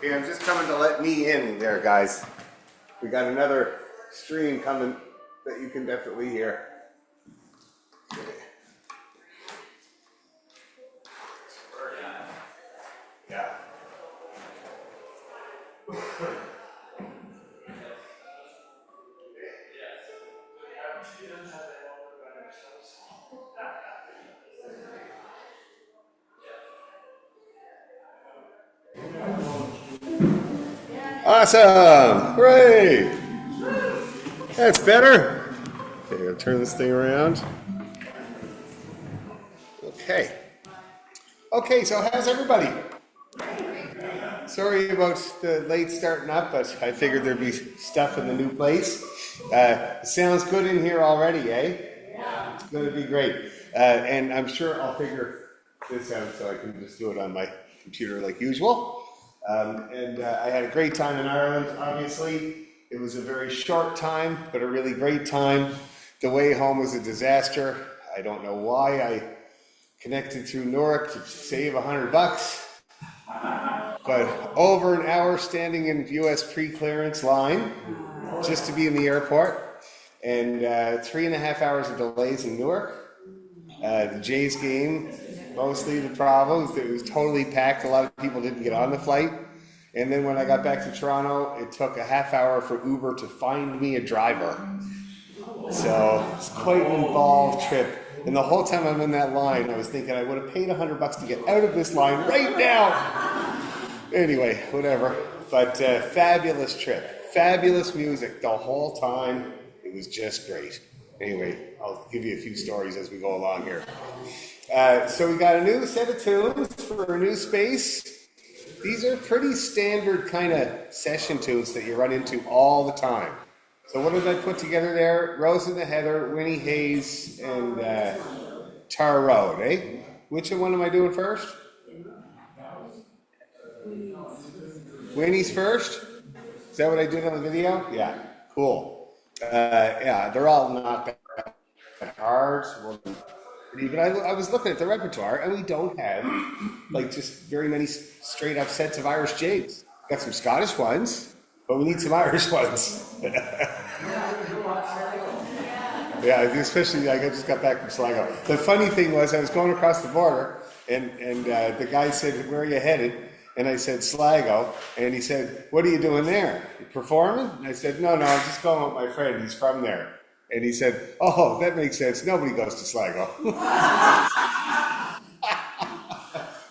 Okay, I'm just coming to let me in there, guys. We got another stream coming that you can definitely hear. Yeah. Awesome! Great! That's better. Okay, I'll turn this thing around. Okay. Okay, so how's everybody? Sorry about the late starting up, but I figured there'd be stuff in the new place. Sounds good in here already, eh? Yeah. It's going to be great. And I'm sure I'll figure this out so I can just do it on my computer like usual. I had a great time in Ireland, obviously. It was a very short time, but a really great time. The way home was a disaster. I don't know why I connected through Newark to save $100. But over an hour standing in US pre-clearance line just to be in the airport, and 3.5 hours of delays in Newark. The Jays game, mostly the problem, it was totally packed. A lot of people didn't get on the flight. And then when I got back to Toronto, it took a half hour for Uber to find me a driver. So it's quite an involved trip. And the whole time I'm in that line, I was thinking I would have paid $100 to get out of this line right now. Anyway, whatever. But fabulous trip. Fabulous music the whole time. It was just great. Anyway, I'll give you a few stories as we go along here. So we got a new set of tunes for a new space. These are pretty standard kind of session tunes that you run into all the time. So what did I put together there? Rose and the Heather, Winnie Hayes, and Tar Road, eh? Which one am I doing first? Winnie's first? Is that what I did on the video? Yeah, cool. Yeah, they're all not that hard. But I was looking at the repertoire, and we don't have like just very many straight up sets of Irish jigs. Got some Scottish ones, but we need some Irish ones. Yeah, especially like I just got back from Sligo. The funny thing was I was going across the border, and the guy said, "Where are you headed?" And I said, "Sligo." And he said, "What are you doing there? You performing?" And I said, No, I'm just going with my friend. He's from there. And he said, "Oh, that makes sense. Nobody goes to Sligo."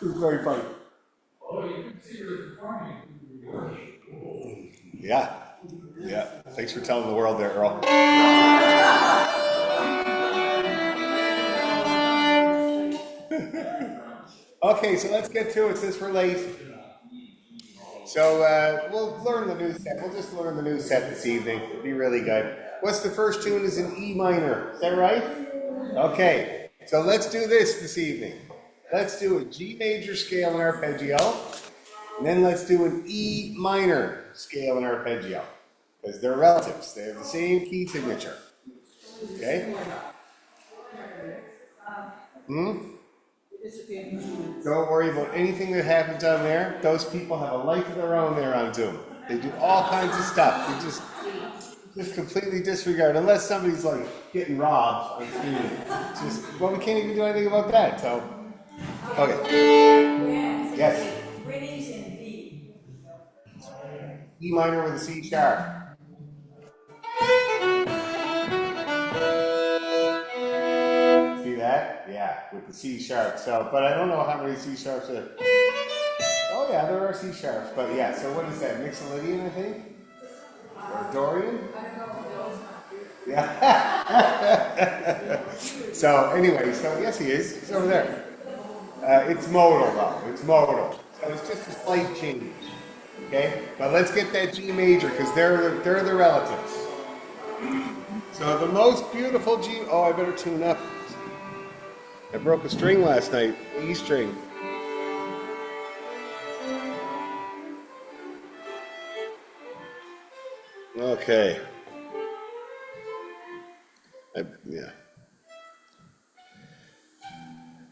It was very funny. Oh, you can see you're performing. Yeah. Thanks for telling the world there, Earl. Okay, so let's get to it since we're late. So we'll learn the new set. We'll just learn the new set this evening. It'll be really good. What's the first tune is in E minor. Is that right? Okay, so let's do this evening. Let's do a G major scale and arpeggio. And then let's do an E minor scale and arpeggio. Because they're relatives. They have the same key signature. Okay? Don't worry about anything that happens on there. Those people have a life of their own there on Zoom. They do all kinds of stuff. They just completely disregard, unless somebody's like getting robbed on screen. We can't even do anything about that. So, okay. Yes. E minor with a C sharp. that? Yeah, with the C sharp. So, but I don't know how many C sharps are. Oh yeah, there are C sharps. But yeah, so what is that? Mixolydian, I think? Or Dorian? Yeah. So anyway, so yes, he is. He's over there. It's modal though. It's modal. So it's just a slight change. Okay, but let's get that G major because they're the relatives. So the most beautiful G. Oh, I better tune up. I broke a string last night. E string. Okay. Yeah.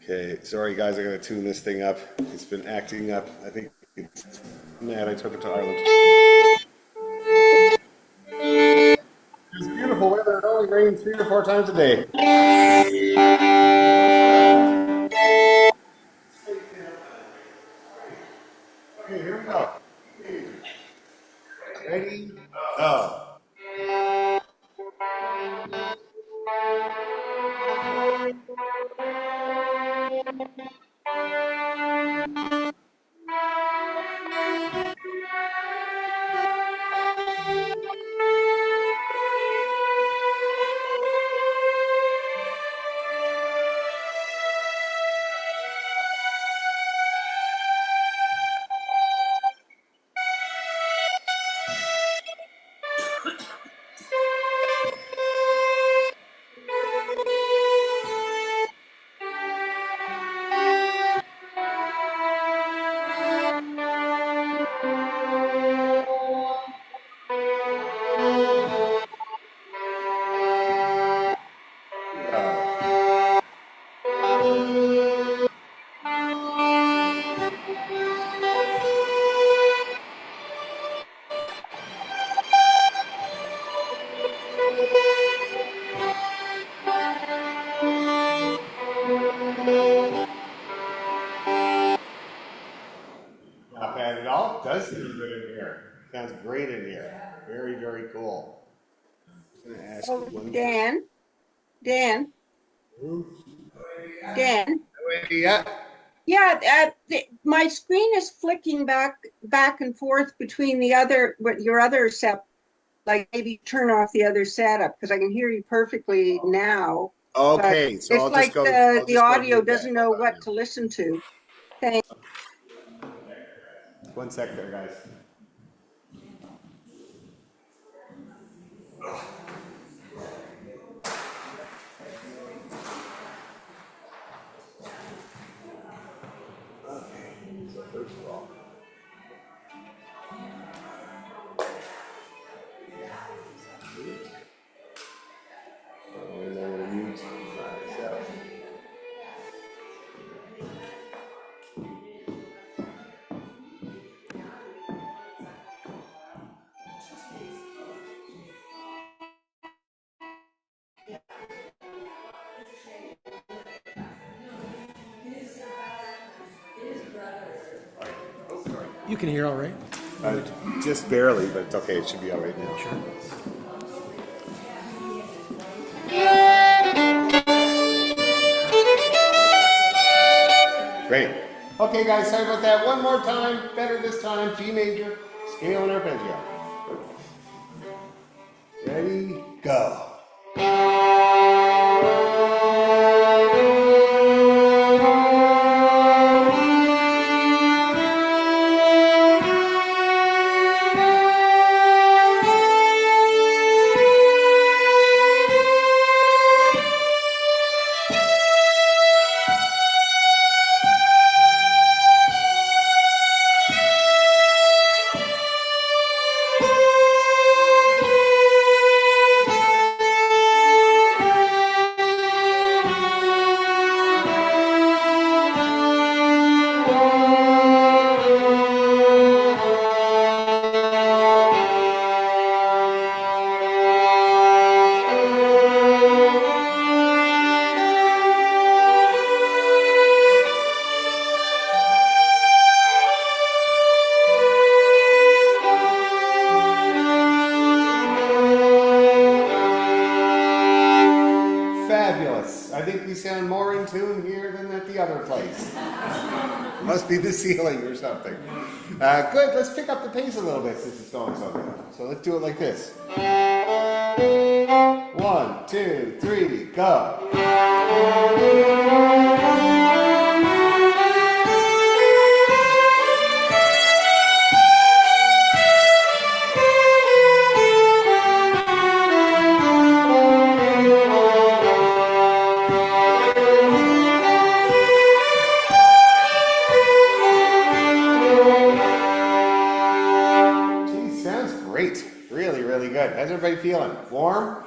Okay. Sorry, guys. I gotta tune this thing up. It's been acting up. I think it's mad. I took it to Ireland. It's beautiful weather. It only rains 3 or 4 times a day. Okay, here we go. Ready? Go. Not bad at all. Does seem good in here. Sounds great in here. Very, very cool. I'm gonna ask you Oh, one. Dan, Dan. Yeah. Yeah, my screen is flicking back and forth between your other set. Like maybe turn off the other setup because I can hear you perfectly now. Okay, But so it's I'll just like go. the audio doesn't know Hold on what to listen to. Thank. 1 sec there, guys. So first of all, I'm going to mute myself. You can hear all right. Just barely, but it's okay. It should be all right now. Sure. Great. Okay, guys, sorry about that. One more time. Better this time. G major. Scale and arpeggio. Ready? Go. Fabulous. I think we sound more in tune here than at the other place. Must be the ceiling or something. Good, let's pick up the pace a little bit since it's going so good. So let's do it like this. 1, 2, 3, go. Really, really good. How's everybody feeling? Warm?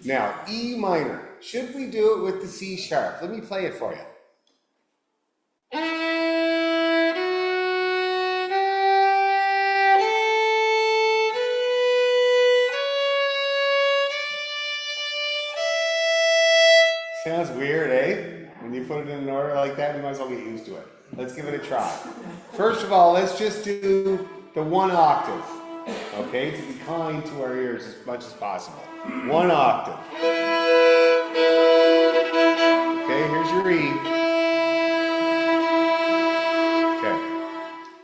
Now, E minor. Should we do it with the C sharp? Let me play it for you. Sounds weird, eh? When you put it in an order like that, you might as well get used to it. Let's give it a try. First of all, let's just do the 1 octave. Okay, to be kind to our ears as much as possible. 1 octave. Okay, here's your E. Okay,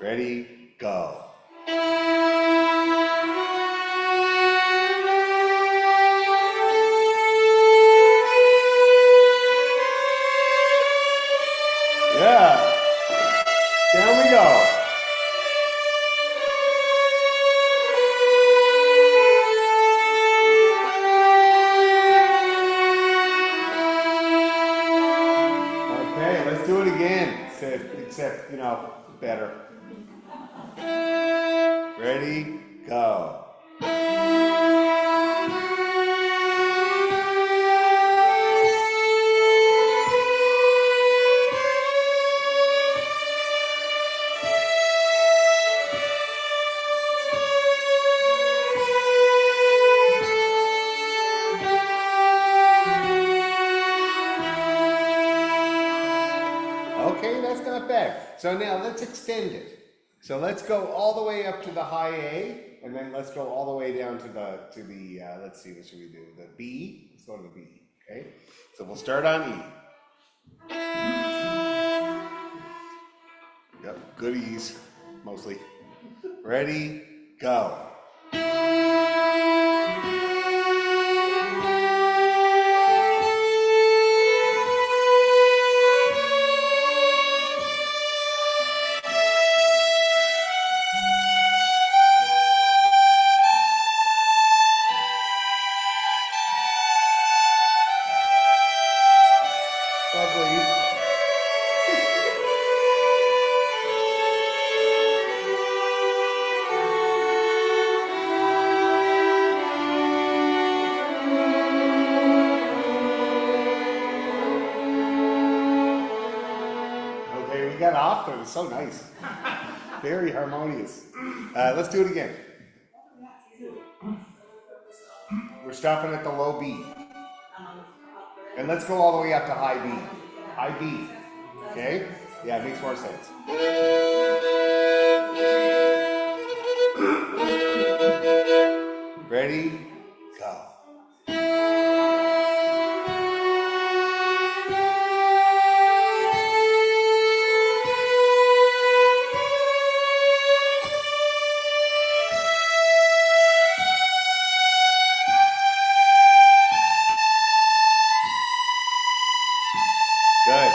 ready, go. Yeah, down we go. Do it again, except, better. Ready, go. Okay, that's not bad. So now let's extend it. So let's go all the way up to the high A, and then let's go all the way down to the let's see, what should we do? The B. Let's go to the B. Okay. So we'll start on E. Yep, good E's mostly. Ready, go. Got off, but it was so nice. Very harmonious. Let's do it again. We're stopping at the low B. And let's go all the way up to high B. High B. Okay? Yeah, it makes more sense. Ready? Go. Good.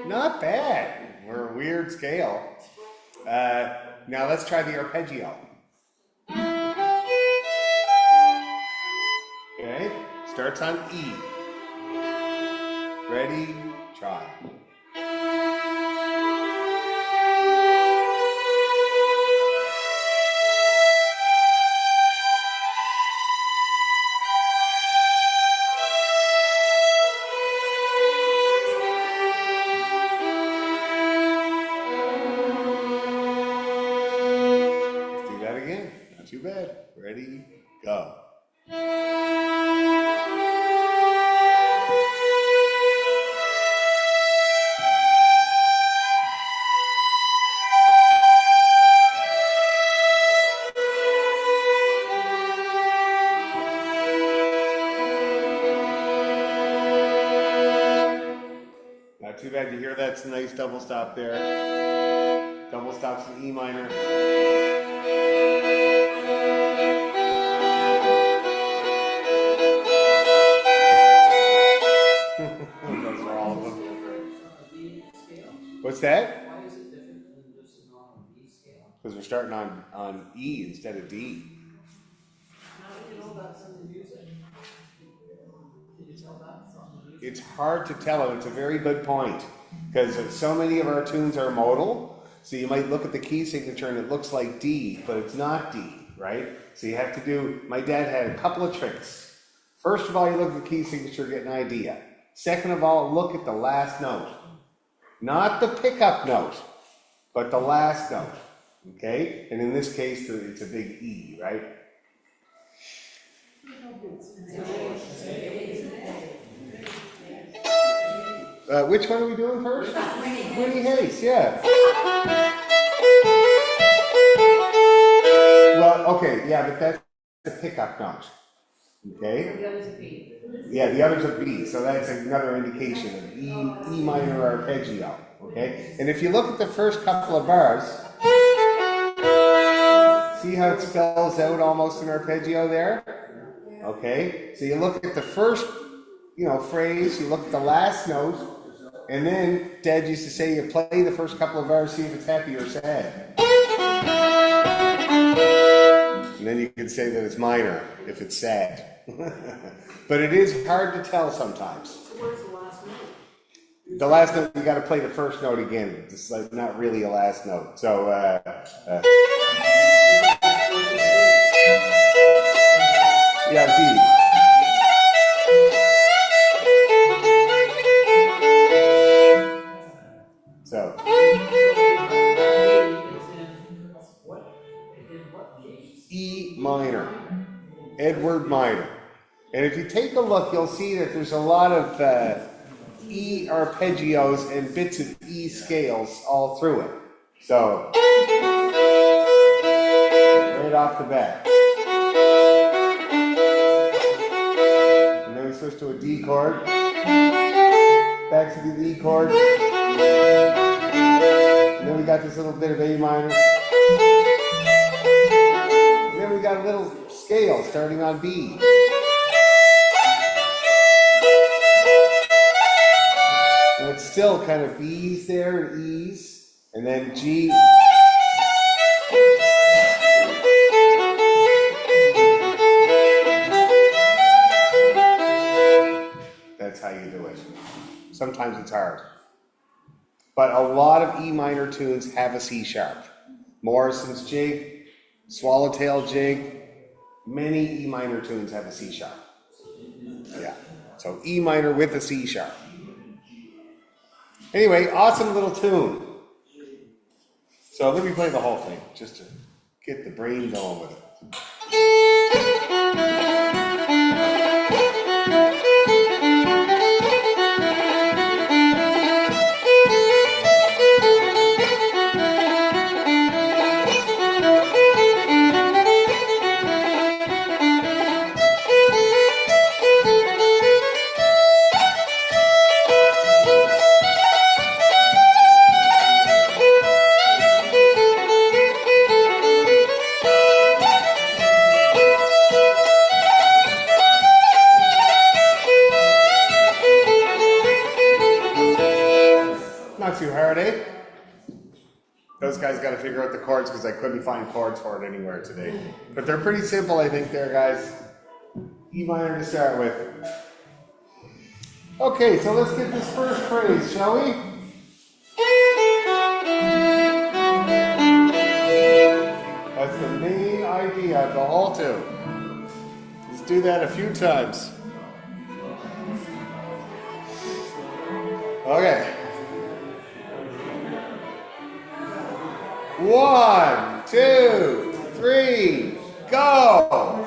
Not bad. We're a weird scale. Now let's try the arpeggio. Okay, starts on E. Ready, try. Let's do that again. Not too bad. Ready, go. Not too bad. You hear that's a nice double stop there. Double stops in E minor. Those are all of them. What's that? Why is it different than just a normal B scale? Because we're starting on E instead of D. How do you know that's in the music? Can you tell that from the music? It's hard to tell, and it's a very good point. Because so many of our tunes are modal, so you might look at the key signature and it looks like D, but it's not D, right? So you have to do, my dad had a couple of tricks. First of all, you look at the key signature, get an idea. Second of all, look at the last note. Not the pickup note, but the last note, okay? And in this case, it's a big E, right? Which one are we doing first? Winnie Hayes, yeah. Well, okay, yeah, but that's the pickup note, okay? The other's a B. Yeah, the other's a B, so that's another indication of E minor arpeggio, okay? And if you look at the first couple of bars, see how it spells out almost an arpeggio there? Okay, so you look at the first, phrase, you look at the last note, and then Dad used to say you play the first couple of bars, see if it's happy or sad. And then you can say that it's minor if it's sad. But it is hard to tell sometimes. So where's the last note? The last note, you got to play the first note again. It's like not really a last note. So, yeah, B. So, E minor, Edward minor. And if you take a look, you'll see that there's a lot of E arpeggios and bits of E scales all through it. So, right off the bat. And then we switch to a D chord. Back to the E chord. And then we got this little bit of A minor. And then we got a little scale starting on B. And it's still kind of B's there and E's. And then G. That's how you do it. Sometimes it's hard. But a lot of E minor tunes have a C sharp. Morrison's Jig, Swallowtail Jig, many E minor tunes have a C sharp. Yeah, so E minor with a C sharp. Anyway, awesome little tune. So let me play the whole thing, just to get the brain going with it. Not too hard, eh? Those guys got to figure out the chords because I couldn't find chords for it anywhere today. But they're pretty simple, I think, there, guys. E minor to start with. Okay, so let's get this first phrase, shall we? That's the main idea of the whole tune. Let's do that a few times. Okay. 1, 2, 3, go!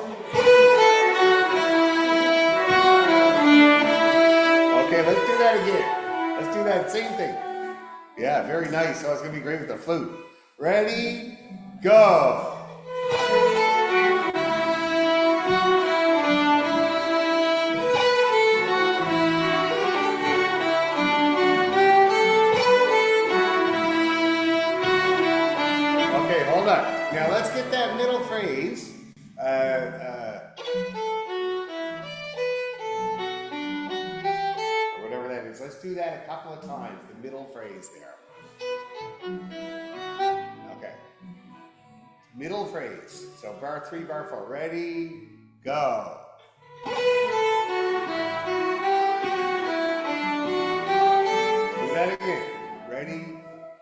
that again. Let's do that same thing. Yeah, very nice. Oh, it's gonna be great with the flute. Ready, go. Okay, hold on. Now let's get that middle phrase. Or whatever that is. Let's do that a couple of times. The middle phrase there. Okay. Middle phrase. So bar 3, bar 4. Ready, go. Do that again. Ready,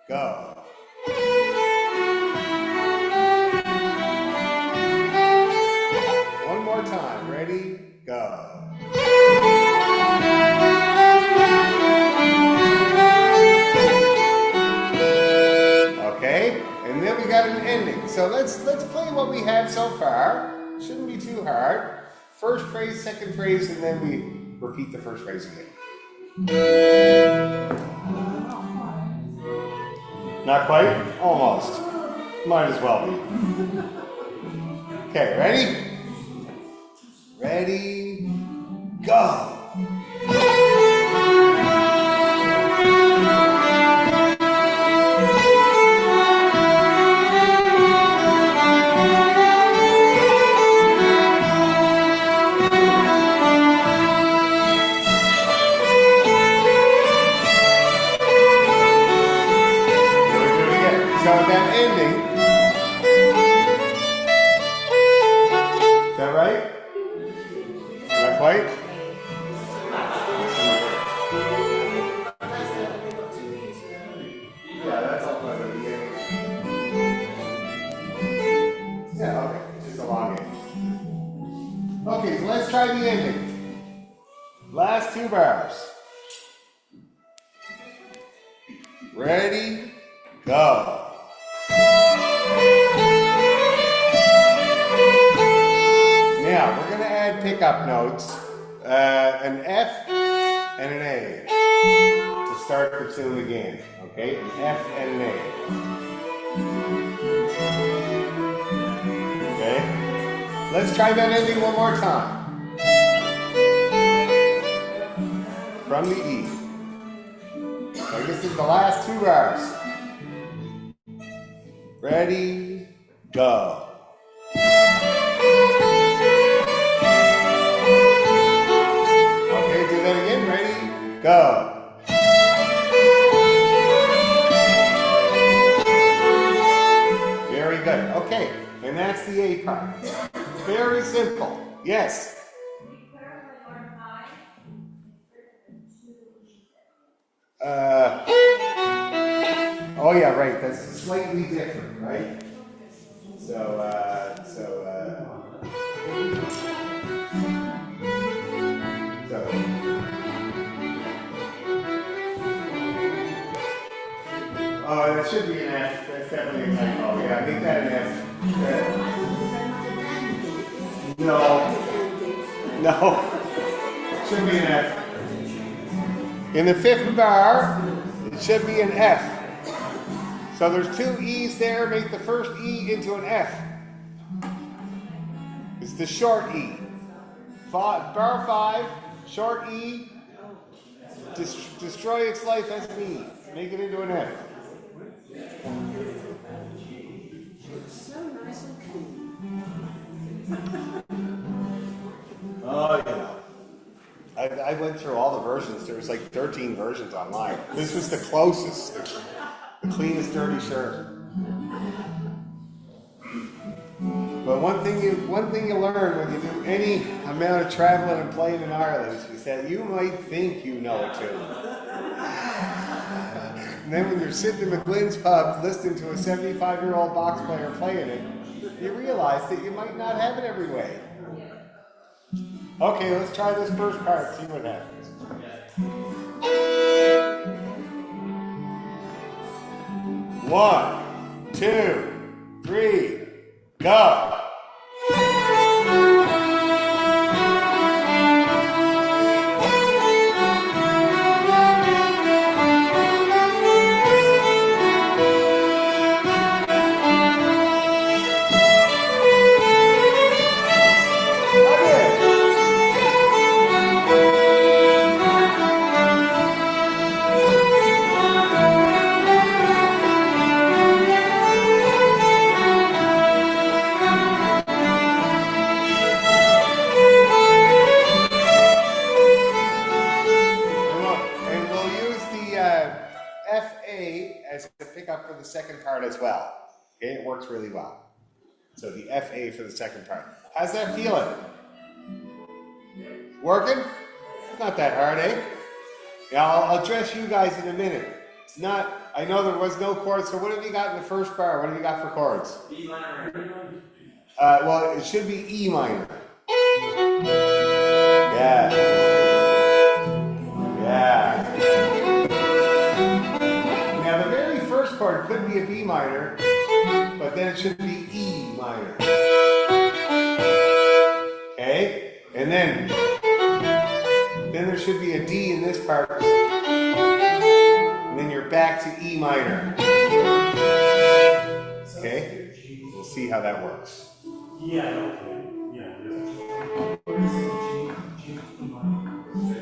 go. One more time. Ready, go. Okay, and then we got an ending. So let's play what we have so far. Shouldn't be too hard. First phrase, second phrase, and then we repeat the first phrase again. Not quite? Almost. Might as well be. Okay, ready? Ready, go. So that ending, is that right? Not quite? Yeah, that's all part of the beginning. Yeah, okay, just a long ending. Okay, so let's try the ending. Last 2 bars. Ready, go. Now, we're going to add pickup notes, an F and an A, to start the tune again, okay? An F and an A. Okay? Let's try that ending one more time. From the E. So this is the last 2 bars. Ready, go. Okay, do that again. Ready, go. Very good. Okay, and that's the A part. Very simple. Yes. Oh yeah, right. That's slightly different, right? So. Oh, that should be an F. That's definitely a typo. Yeah, make that an F. No. Should be an F. In the 5th bar, it should be an F. So there's 2 E's there. Make the first E into an F. It's the short E. Bar 5, short E. Destroy its life as an E. Make it into an F. Oh yeah. I went through all the versions. There was like 13 versions online. This was the closest, the cleanest dirty shirt. But one thing you learn when you do any amount of traveling and playing in Ireland is that you might think you know it too. And then when you're sitting in McGlynn's pub listening to a 75-year-old box player playing it, you realize that you might not have it every way. Okay, let's try this first part, see what happens. 1, 2, 3, go! second part as well. Okay, it works really well. So the FA for the second part. How's that feeling? Working? Not that hard, eh? Yeah, I'll address you guys in a minute. It's not, I know there was no chords, so what have you got in the first bar? What have you got for chords? E minor. Well, it should be E minor. Yeah. Yeah. Now the very first chord could be a B minor, but then it should be E minor. Okay? And then there should be a D in this part. And then you're back to E minor. Okay? We'll see how that works.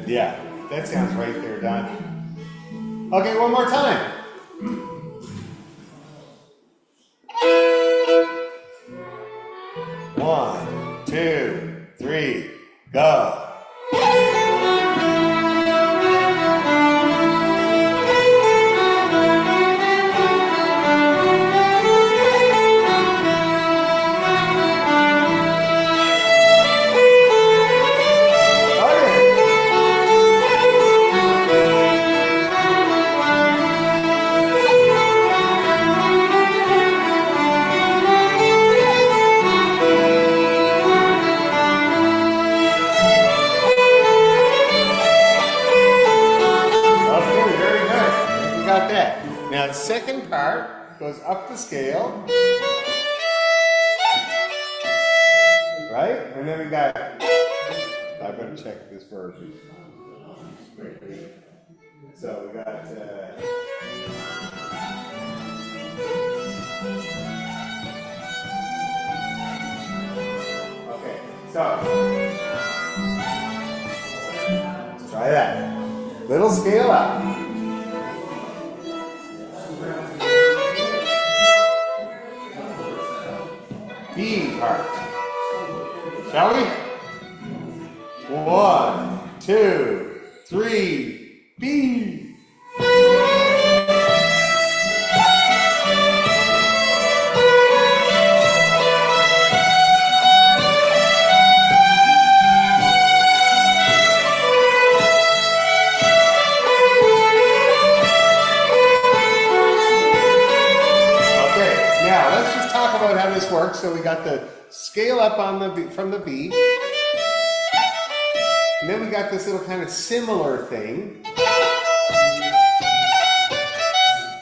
Yeah, that sounds right there, Don. Okay, one more time. One, two, three, go. Now the second part goes up the scale, right? And then we got, I better check this version. So we got, okay, so, let's try that. Little scale up. B part. Shall we? 1, 2, 3, B. About how this works. So we got the scale up on the B, from the B, and then we got this little kind of similar thing,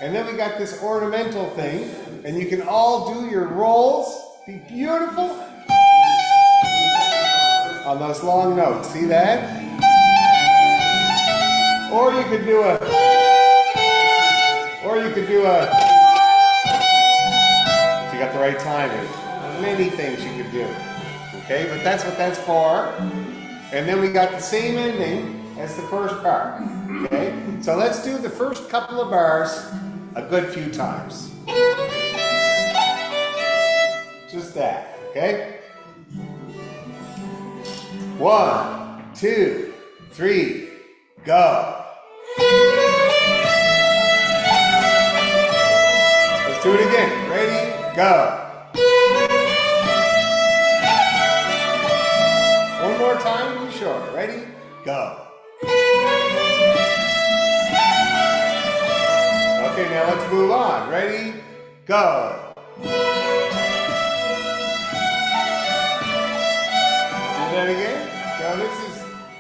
and then we got this ornamental thing, and you can all do your rolls, be beautiful on those long notes. See that? Or you could do a you got the right timing. Many things you could do. Okay, but that's what that's for. And then we got the same ending as the first part. Okay, so let's do the first couple of bars a good few times. Just that. Okay? 1, 2, 3, go. Let's do it again. Ready? Go. One more time, be sure. Ready? Go. Okay, now let's move on. Ready? Go. Do that again. So this is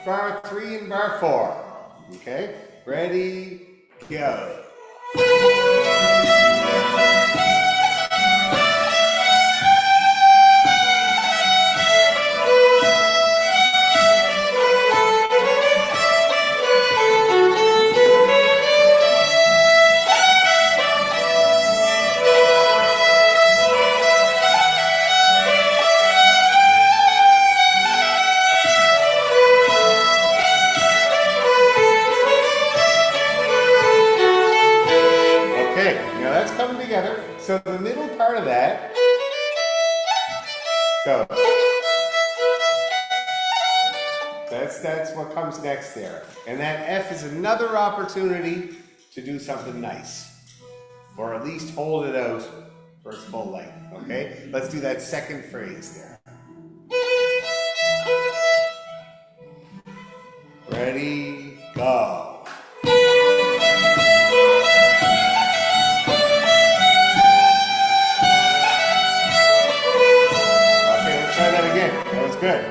bar 3 and bar 4. Okay? Ready? Go. So the middle part of that, so that's what comes next there. And that F is another opportunity to do something nice. or at least hold it out for its full length. Okay, let's do that second phrase there. Ready, go. Okay, let's try that again. That was good.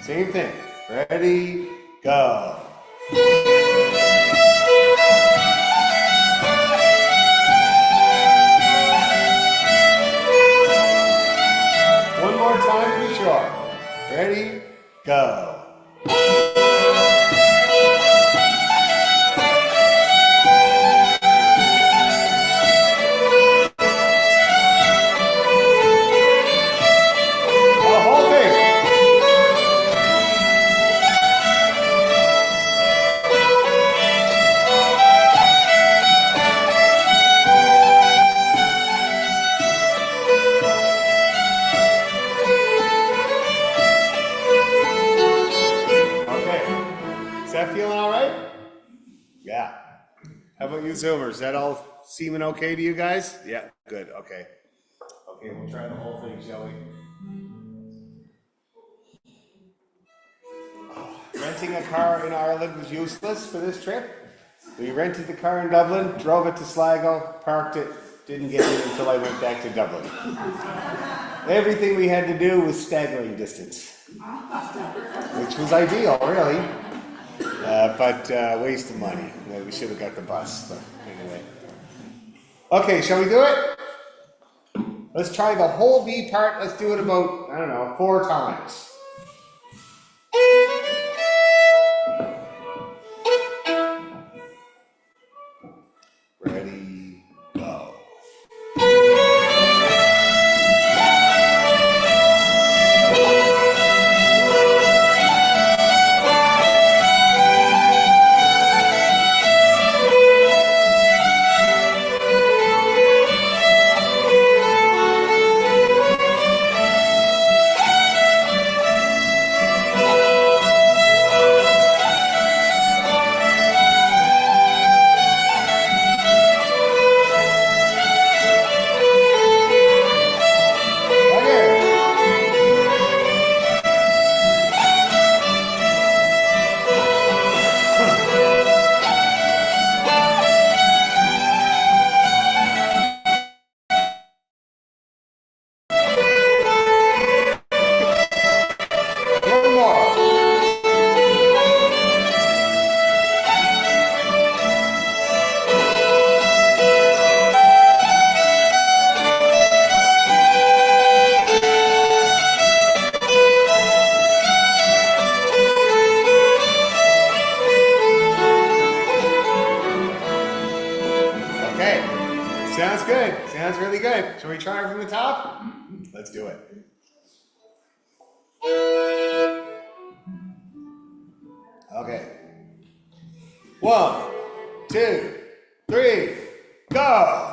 Same thing. Ready, go. One more time to be sure. Ready, go. How about you Zoomers? Is that all seeming okay to you guys? Yeah, good, okay. Okay, we'll try the whole thing, shall we? Renting a car in Ireland was useless for this trip. We rented the car in Dublin, drove it to Sligo, parked it, didn't get in until I went back to Dublin. Everything we had to do was staggering distance, which was ideal, really. But waste of money. We should have got the bus, but anyway. Okay, shall we do it? Let's try the whole B part. Let's do it about, 4 times. Ready, go. Sounds good. Sounds really good. Shall we try it from the top? Let's do it. Okay. 1, 2, 3, go!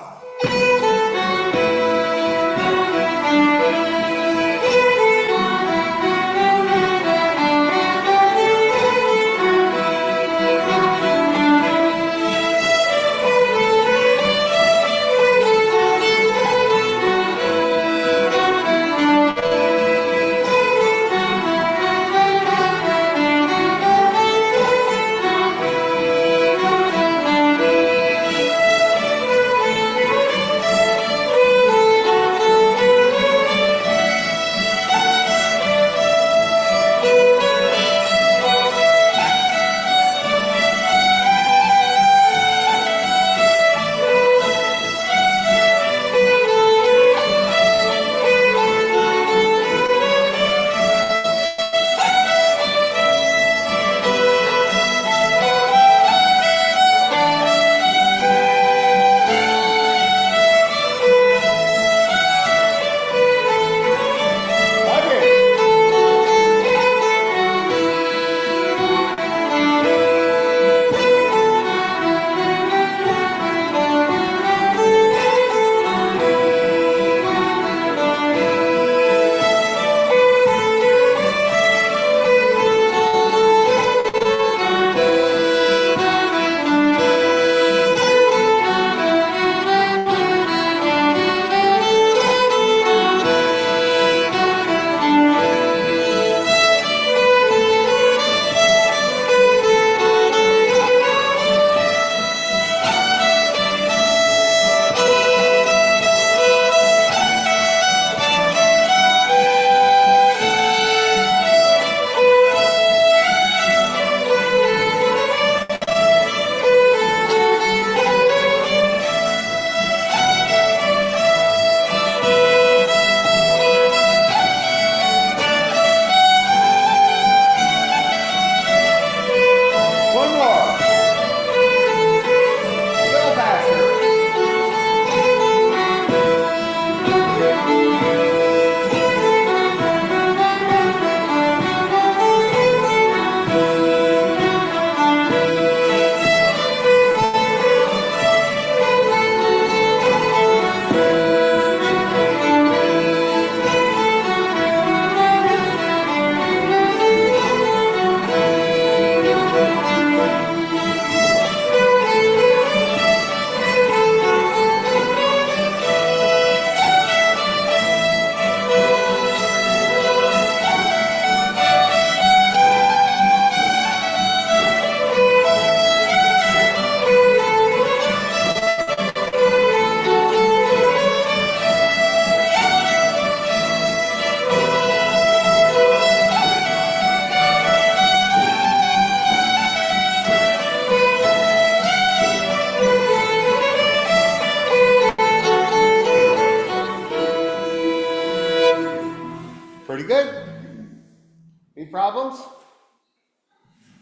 Any problems?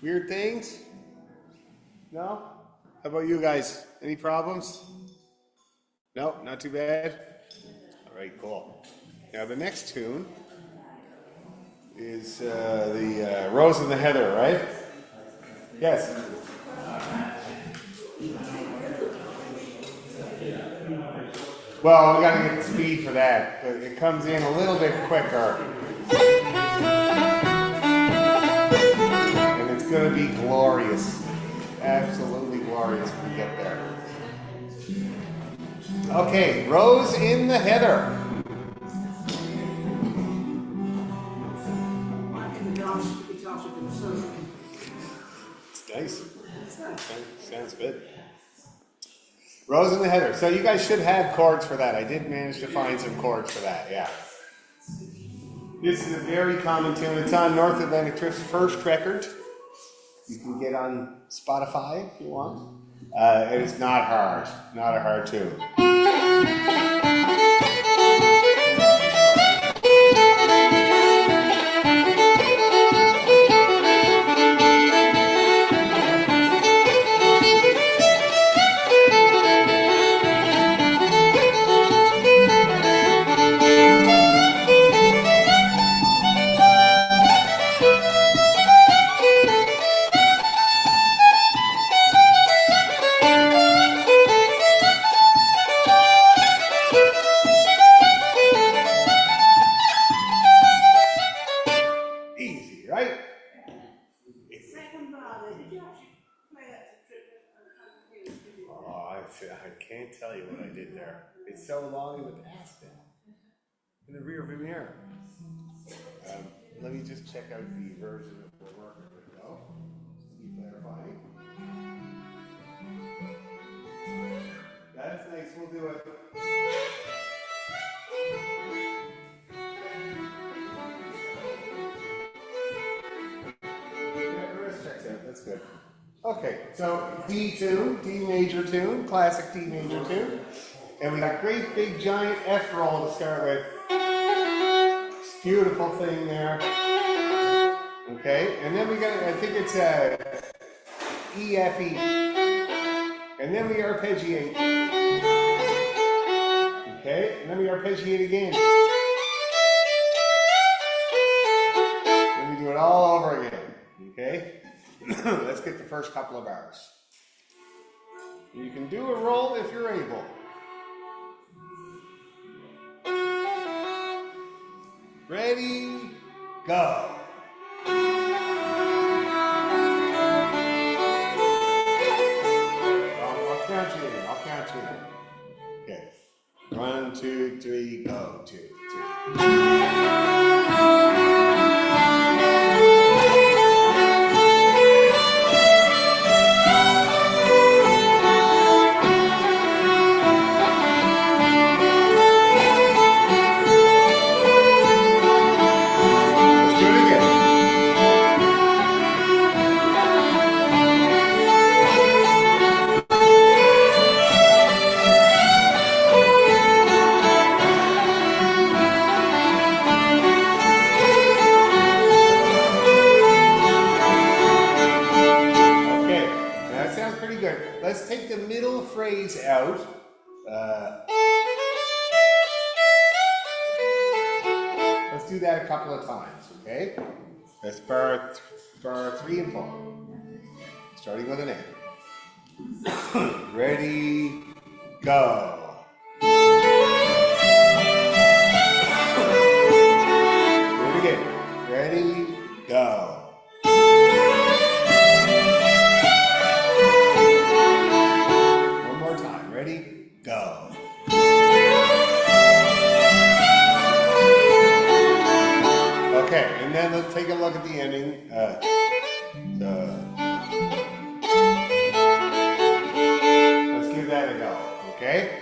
Weird things? No? How about you guys? Any problems? No, not too bad? All right, cool. Now the next tune is the Rose and the Heather, right? Yes. Well, we gotta get speed for that. But it comes in a little bit quicker. And it's gonna be glorious. Absolutely glorious when we get there. Okay, Rose in the Heather. It's nice. Sounds good. Rose in the Heather. So you guys should have chords for that. I did manage to find some chords for that, yeah. This is a very common tune. It's on North Atlantic Drift's first record. You can get on Spotify if you want. And it's not hard. Not a hard tune. Easy, right? Oh, I can't tell you what I did there. It's so long in the past now. In the rear view mirror. Let me just check out the version of the work. Go. See clarifying. That's nice. We'll do it. That's good. Okay, so D tune, D major tune, classic D major tune. And we got great big giant F roll to start with. Beautiful thing there. Okay, and then we got, I think it's E, F, E. And then we arpeggiate. Okay, and then we arpeggiate again. And we do it all over again. Okay? Let's get the first couple of bars. You can do a roll if you're able. Ready, go. I'll count you in. I'll count you in. Okay. 1, 2, 3, go. 2, 3. Let's take the middle phrase out. Let's do that a couple of times, okay? That's bar 3 and 4. Starting with an A. Ready, go. Do it again. Ready, go. Ready, go. Okay, and then let's take a look at the ending. Let's give that a go, okay?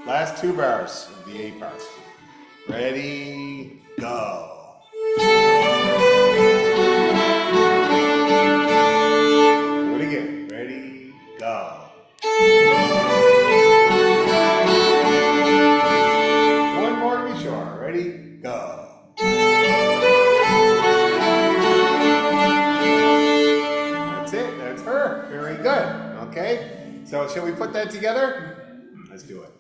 Last 2 bars of the A part. Ready, go. Do it again. Ready, go. One more to be sure. Ready, go. shall we put that together? Let's do it.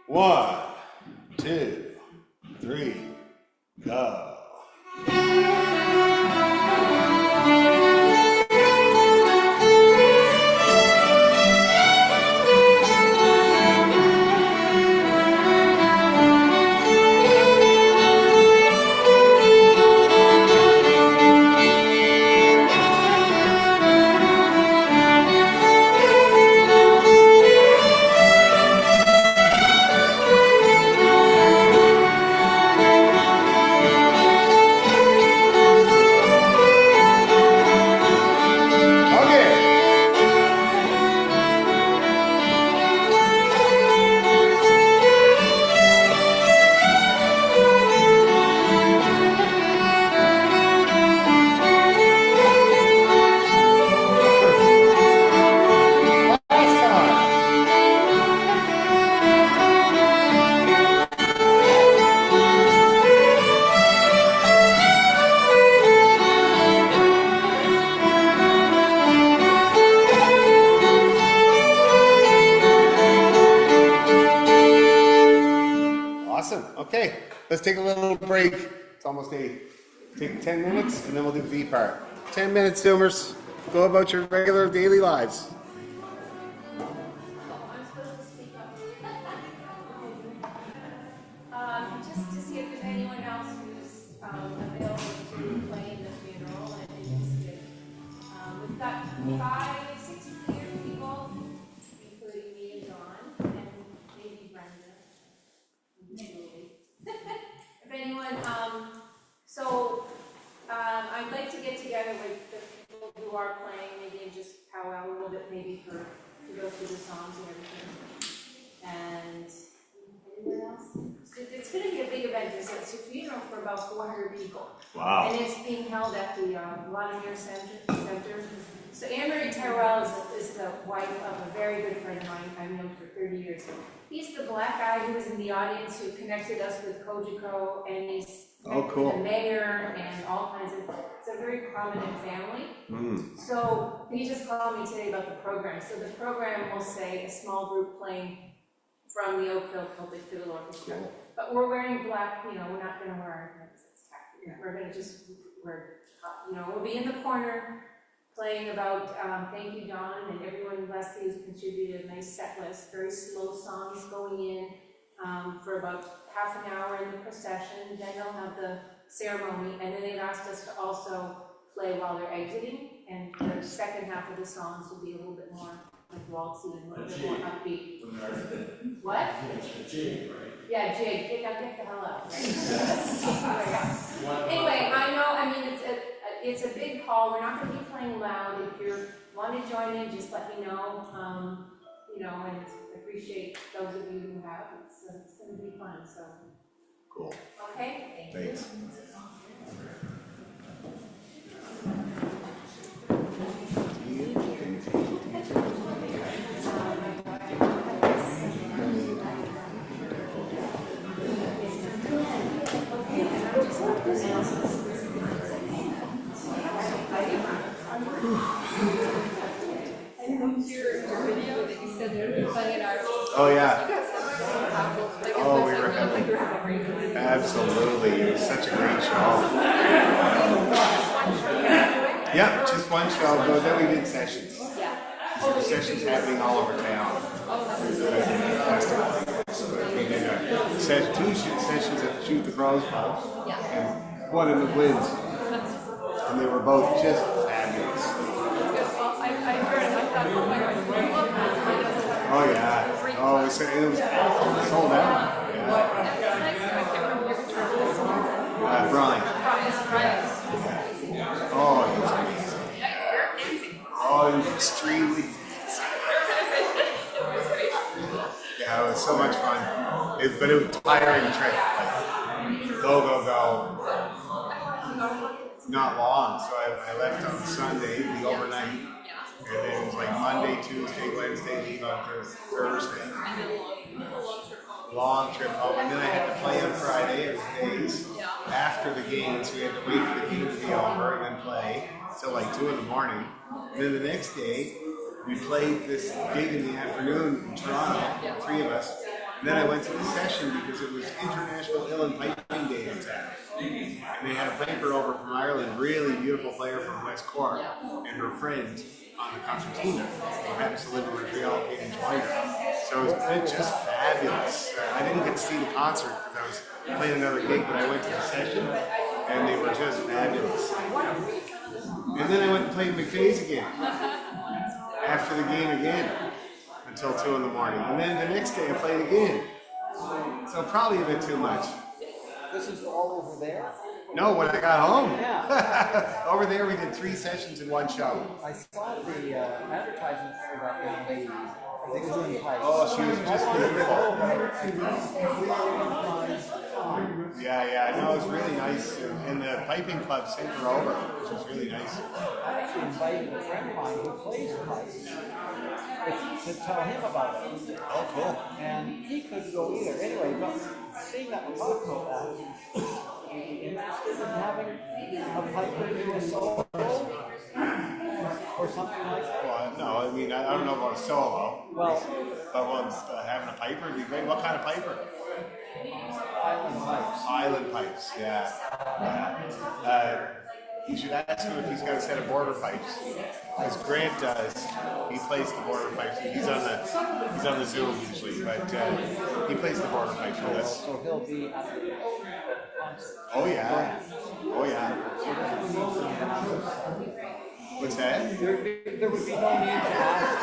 1, 2, 3, go. Okay, let's take a little break. It's almost 8. Take 10 minutes and then we'll do the B part. 10 minutes, Zoomers. Go about your regular daily lives. I'm supposed to speak up. Just to see if there's anyone else who's available to play in the funeral and interested. We've got 5, 6 here people, including me and Dawn, and maybe Brenda. Maybe. If anyone, I'd like to get together with the people who are playing, maybe and just powwow a little bit, maybe to go through the songs and everything. And anyone else? So it's going to be a big event. It's a funeral for about 400 people. Wow. And it's being held at the Vladimir Center. So Anne-Marie Terrell is the wife of a very good friend of mine I've known for 30 years. He's the black guy who was in the audience who connected us with Kojiko, and he's cool. the mayor and all kinds of, it's a very prominent family. Mm. So he just called me today about the program. So the program will say a small group playing from the Oakville Celtic Fiddle Orchestra. Cool. But we're wearing black, we're not gonna wear our hats, it's tacky. We're gonna just, we'll be in the corner playing about Thank You, Dawn, and everyone, Leslie, who's contributed a nice set list, very slow songs going in for about half an hour in the procession. Then they'll have the ceremony, and then they've asked us to also play while they're exiting, and the second half of the songs will be a little bit more like waltzy and a little bit more upbeat. What? Yeah, Jake, get the hell out, right? Anyway, it's a big hall. We're not going to be playing loud. If you want to join in, just let me know. And appreciate those of you who have. It's going to be fun. So. Cool. Okay. Thanks. Your video that you said they were playing at our. Oh, yeah. Oh, we were having. Absolutely. It was such a great show. Yeah, just one show, but then we did sessions. So the sessions happening all over town. We did two sessions at the Shoot the Crows House and one in the Woods. And they were both just fabulous. I heard it. I thought, oh my gosh, I love that. Oh, yeah. Oh, it was sold out. Yeah. I can't remember your term. Brian. Brian. Oh, he was amazing. Oh, he was extremely fancy. Yeah, it was so much fun. But it was a tiring trip. Like, go. Not long, so I left on Sunday, the overnight. And then it was like Monday, Tuesday, Wednesday, leave on Thursday. Long trip home. And then I had to play on Friday. It was days after the game, so we had to wait for the game to be over and then play. till like 2 in the morning. And then the next day, we played this gig in the afternoon in Toronto, 3 of us. And then I went to the session because it was International Uilleann Piping Day in town. And they had a piper over from Ireland, really beautiful player from West Cork, and her friend on the concertina, who happens to live in Montreal, Hayden Twiner. So it was just fabulous. I didn't get to see the concert because I was playing another gig, but I went to the session, and they were just fabulous. And then I went and played McVeigh's again, after the game again, until 2 in the morning. And then the next day I played again. So probably a bit too much. This is all over there? No, when I got home. Yeah. Over there we did 3 sessions in one show. I saw the advertisements for that young lady from the Uilleann Pipes. Oh, she was just beautiful. Yeah, I know, it was really nice. And the piping club sent her over, which was really nice. I actually invited a friend of mine who plays pipes to tell him about it. Oh, cool. And he couldn't go either. Anyway, but seeing that we're talking about that, would you be interested in having a piper do a solo or something like that? Well, no, I mean, I don't know about a solo. Well, But having a piper would be great. What kind of piper? island pipes. Island pipes, yeah. You should ask him if he's got a set of border pipes. As Grant does, he plays the border pipes. He's on the Zoom usually, but he plays the border pipes with us. So he'll be at the concert. Oh yeah, oh yeah. What's that? There would be no need to ask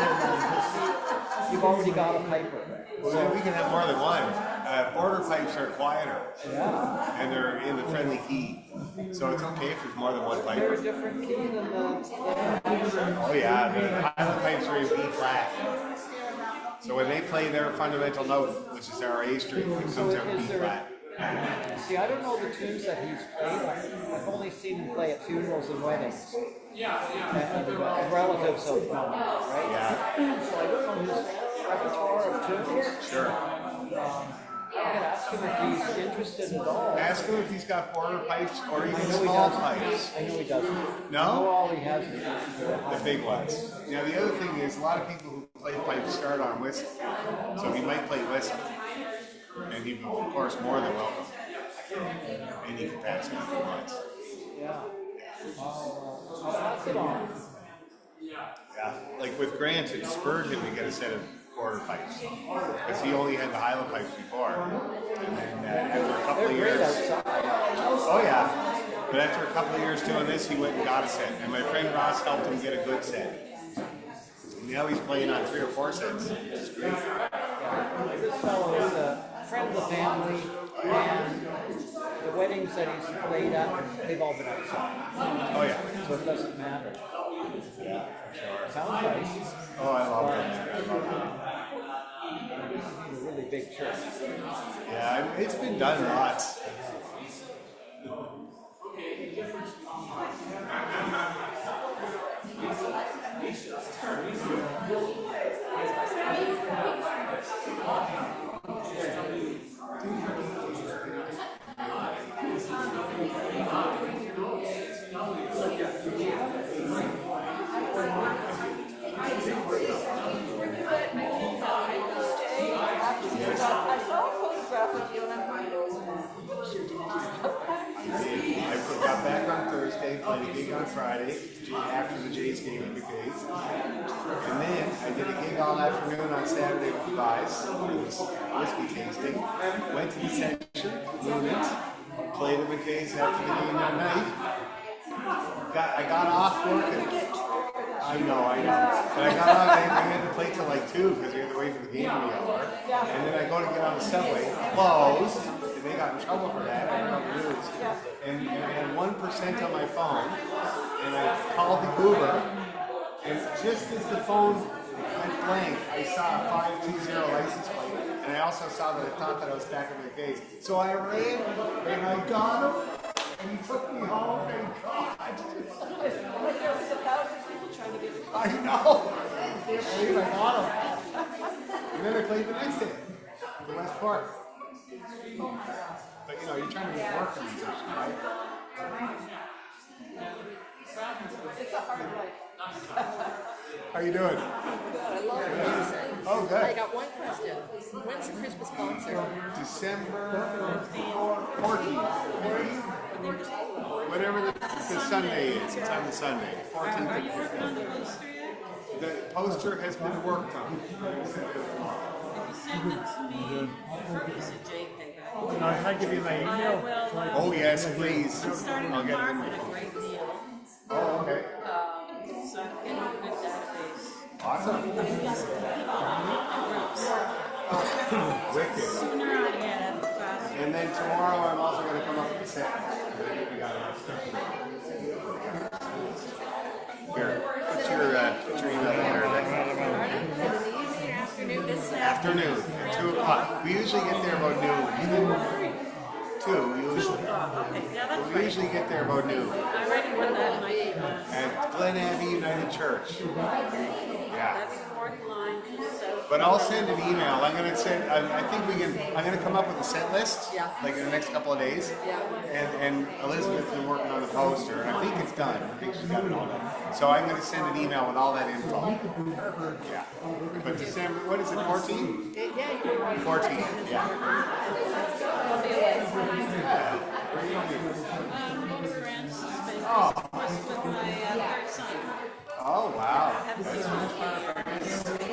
him. You've already got a piper. Well, we can have more than one. Border pipes are quieter, Yeah. and they're in the friendly key, so it's okay if there's more than one They're piper. a different key than the Oh yeah, the Highland pipes are in B flat. So when they play their fundamental note, which is our A string, it comes out in B flat. See, I don't know the tunes that he's played. I've only seen him play at funerals and weddings. And relatives of mine, right? Yeah, So I don't know his repertoire of tunes. sure. I could ask him if he's interested at all. Ask him if he's got border pipes or I even know he small doesn't. pipes, I know he doesn't. I No? know all he has is the big ones. Now the other thing is, a lot of people who play pipes start on whistle, so he might play whistle, and he will, of course, more than welcome. And he can pass it if he wants. Yeah. I'll pass it on. Yeah, like with Grant, it spurred him to get a set of border pipes because he only had the Highland pipes before, and then after a couple They're of great years, outside. oh yeah, but after a couple of years doing this, he went and got a set, and my friend Ross helped him get a good set. And now he's playing on 3 or 4 sets, which is great. This fellow is a friend of the family, and the weddings that he's played at, they've all been outside. Oh yeah, So it doesn't matter. yeah, for sure. Sounds nice. Oh, I love them. I love them. This is a really big church. Yeah, it's been done lots. I saw a photograph of you and I'm like, I got back on Thursday, played a gig on Friday after the Jays game at McKay's. And then I did a gig all afternoon on Saturday with the guys. It was whiskey tasting. Went to the section, movement, played at McKay's after the game that night. I got off work and I know. But I got on, I had to play till like 2 because we had to wait for the game to be over. And then I go to get on the subway, closed, and they got in trouble for that. I don't know the news. And I had 1% on my phone, and I called the Uber, and just as the phone went blank, I saw a 520 license plate, and I also saw that I thought that I was back at my face. So I ran, and I got him, and he took me home, thank God. like there was 1,000 people trying to get it. I know. I got him. And then I played the next day, the West Park. But you know, you're trying to make work on musician, right? It's a hard life. How you doing? Good, I love music. Oh, I good. got one question. When's the Christmas concert? December 14th. Whatever the Sunday is, it's on the Sunday. 14th. Are you working on the poster yet? The poster has been worked on. If you send it to me, it's a JPEG. Can I give you my I email? will. Oh, yes, please. I'm starting I'll to get it. market a great deal, Oh, okay. so I'm getting a good database. Awesome. I'm using groups. Wicked. Sooner I get it, the faster. And then tomorrow I'm also going to come up with a set. I think we got enough stuff. Here, put your email in there. Afternoon, 2 o'clock. We usually get there about noon. 2, we usually. Okay, yeah, that's We right. usually get there about noon. I already put that in my email. At Glen Abbey United Church. Yeah. That's fourth line, just south. But I'll send an email. I'm gonna send. I think we can. I'm gonna come up with a set list. Yeah. Like in the next couple of days. Yeah. And Elizabeth's been working on the poster, and I think it's done. I think she's got it all done. So I'm gonna send an email with all that info. Yeah. But December. What is it? 14? Yeah, you were right. 14. Yeah. Where you gonna be? Over France, Spain, Oh. with my third son. Oh wow. Haven't seen him for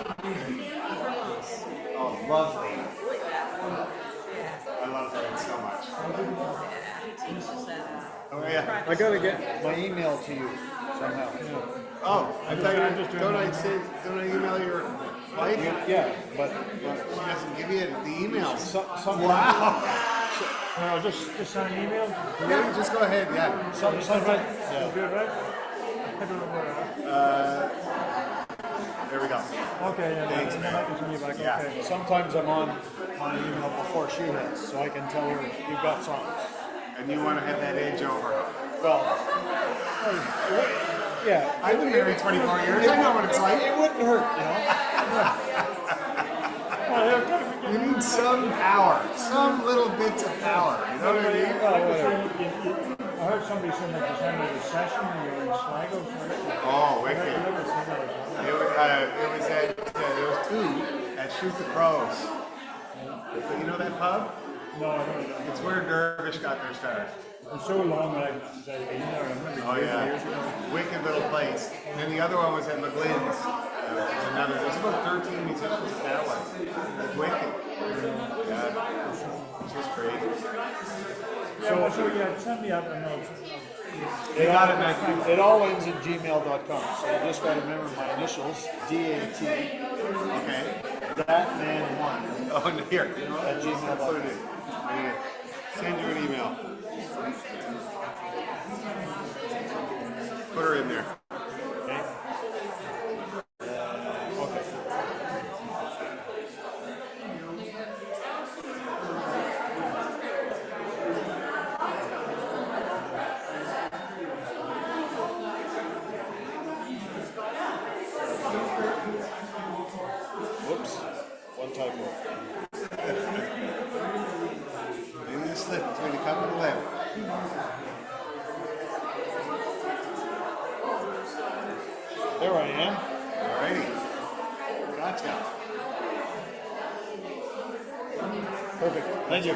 Oh, lovely. I love that so much. He teaches that. Oh yeah. I gotta get my email to you somehow. Oh, I thought you don't I email your wife? Yeah, but She doesn't give you the email. some Wow. no, just send an email. Yeah, just go ahead. Yeah. Sometimes yeah. Good, right? I don't know where There we go. Okay, yeah, Thanks, and then I can send you back. Yeah. Okay. Sometimes I'm on my email before she hits, so I can tell her you've got songs. And you want to have that edge over. Well, yeah, I've been married 24 years. I know what it's like. it wouldn't hurt, you know. You need some power, some little bits of power. You know what I mean? I heard somebody saying that just had a session and you're in Sligo. Oh, wicked. It was at there was 2 at Shoot the Crows. You know that pub? No, I don't know. It's where Dervish got their start. It's so long that I remember Oh years ago. yeah, wicked little place. And then the other one was at McGlynn's. There's about 13 musicians at that one. Wicked. Yeah, it's just great. So yeah, send me out a note. You got it, man. It all ends at gmail.com. So you just got to remember my initials, DAT, Okay. that man one. Oh, and here. At gmail.com. Put it in. I'm gonna send you an email. Put her in there. Okay. Okay. Whoops. One typo. Maybe you slip between the cup and the lip. There I am. Alrighty. Gotcha. Perfect. Thank you.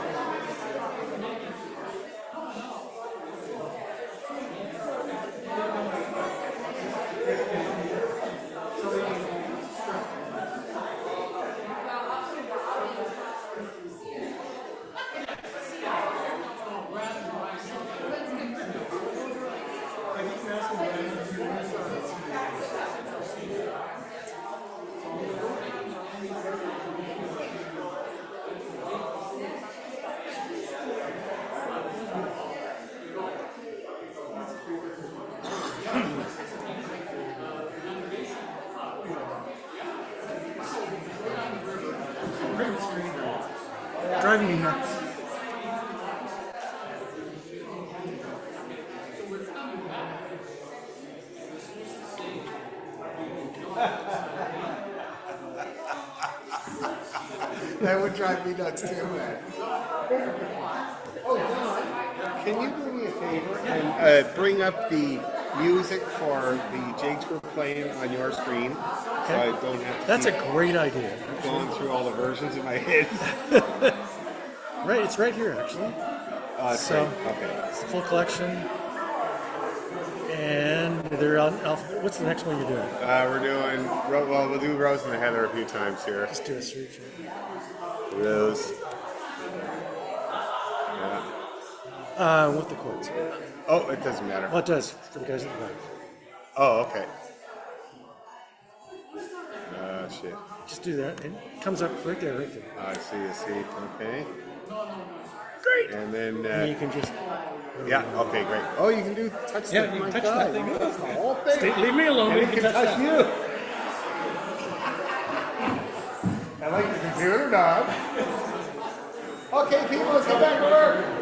Driving me nuts. That would drive me nuts too, man. Oh, Don, can you do me a favor and bring up the music for the jigs we're playing on your screen, so I don't have to That's a keep great idea. going through all the versions in my head. Right, it's right here actually. So great. Okay. it's a full collection. And they're on. What's the next one you're doing? We're doing, well, we'll do Rose and the Heather a few times here. Just do a search. Rose. Yeah. With the chords. Oh, it doesn't matter. Well, it does for the guys at the back. Oh, okay. Shit. Just do that. And it comes up right there, right there. I see. Okay. Great. And then, And you can just. yeah, okay, great. Oh, you can do touch Yeah, the, you my can touch God, that thing. you touch the whole thing. Leave me alone. And You it can can touch touch that. you. I like the computer dog. Okay, people, let's get back to work.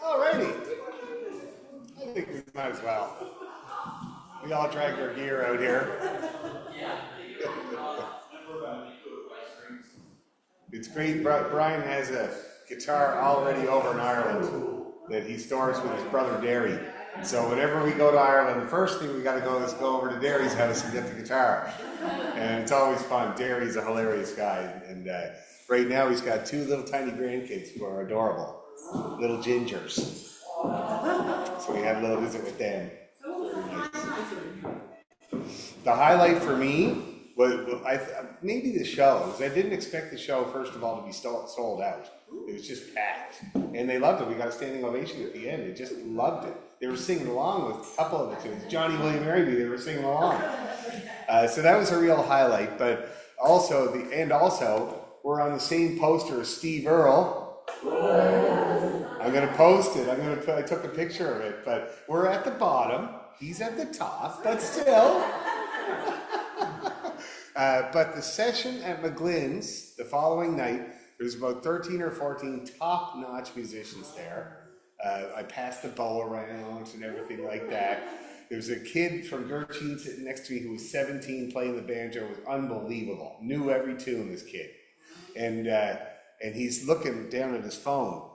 Alrighty. I think we might as well. We all dragged our gear out here. It's great. Brian has a guitar already over in Ireland that he stores with his brother Derry. So whenever we go to Ireland, the first thing we got to go is go over to Derry's house and get the guitar. And it's always fun. Derry's a hilarious guy. And right now he's got 2 little tiny grandkids who are adorable. Little gingers. So we had a little visit with them. Very nice. The highlight for me was maybe the shows. I didn't expect the show, first of all, to be sold out. It was just packed. And they loved it. We got a standing ovation at the end. They just loved it. They were singing along with a couple of the tunes. Johnny William Married Me, they were singing along. So that was a real highlight. But also, we're on the same poster as Steve Earle. I'm going to post it. I took a picture of it, but we're at the bottom. He's at the top, but still. But the session at McGlynn's the following night, there's about 13 or 14 top-notch musicians there. I passed the bow around and everything like that. There was a kid from Gertrude sitting next to me who was 17 playing the banjo. It was unbelievable. Knew every tune, this kid. And he's looking down at his phone.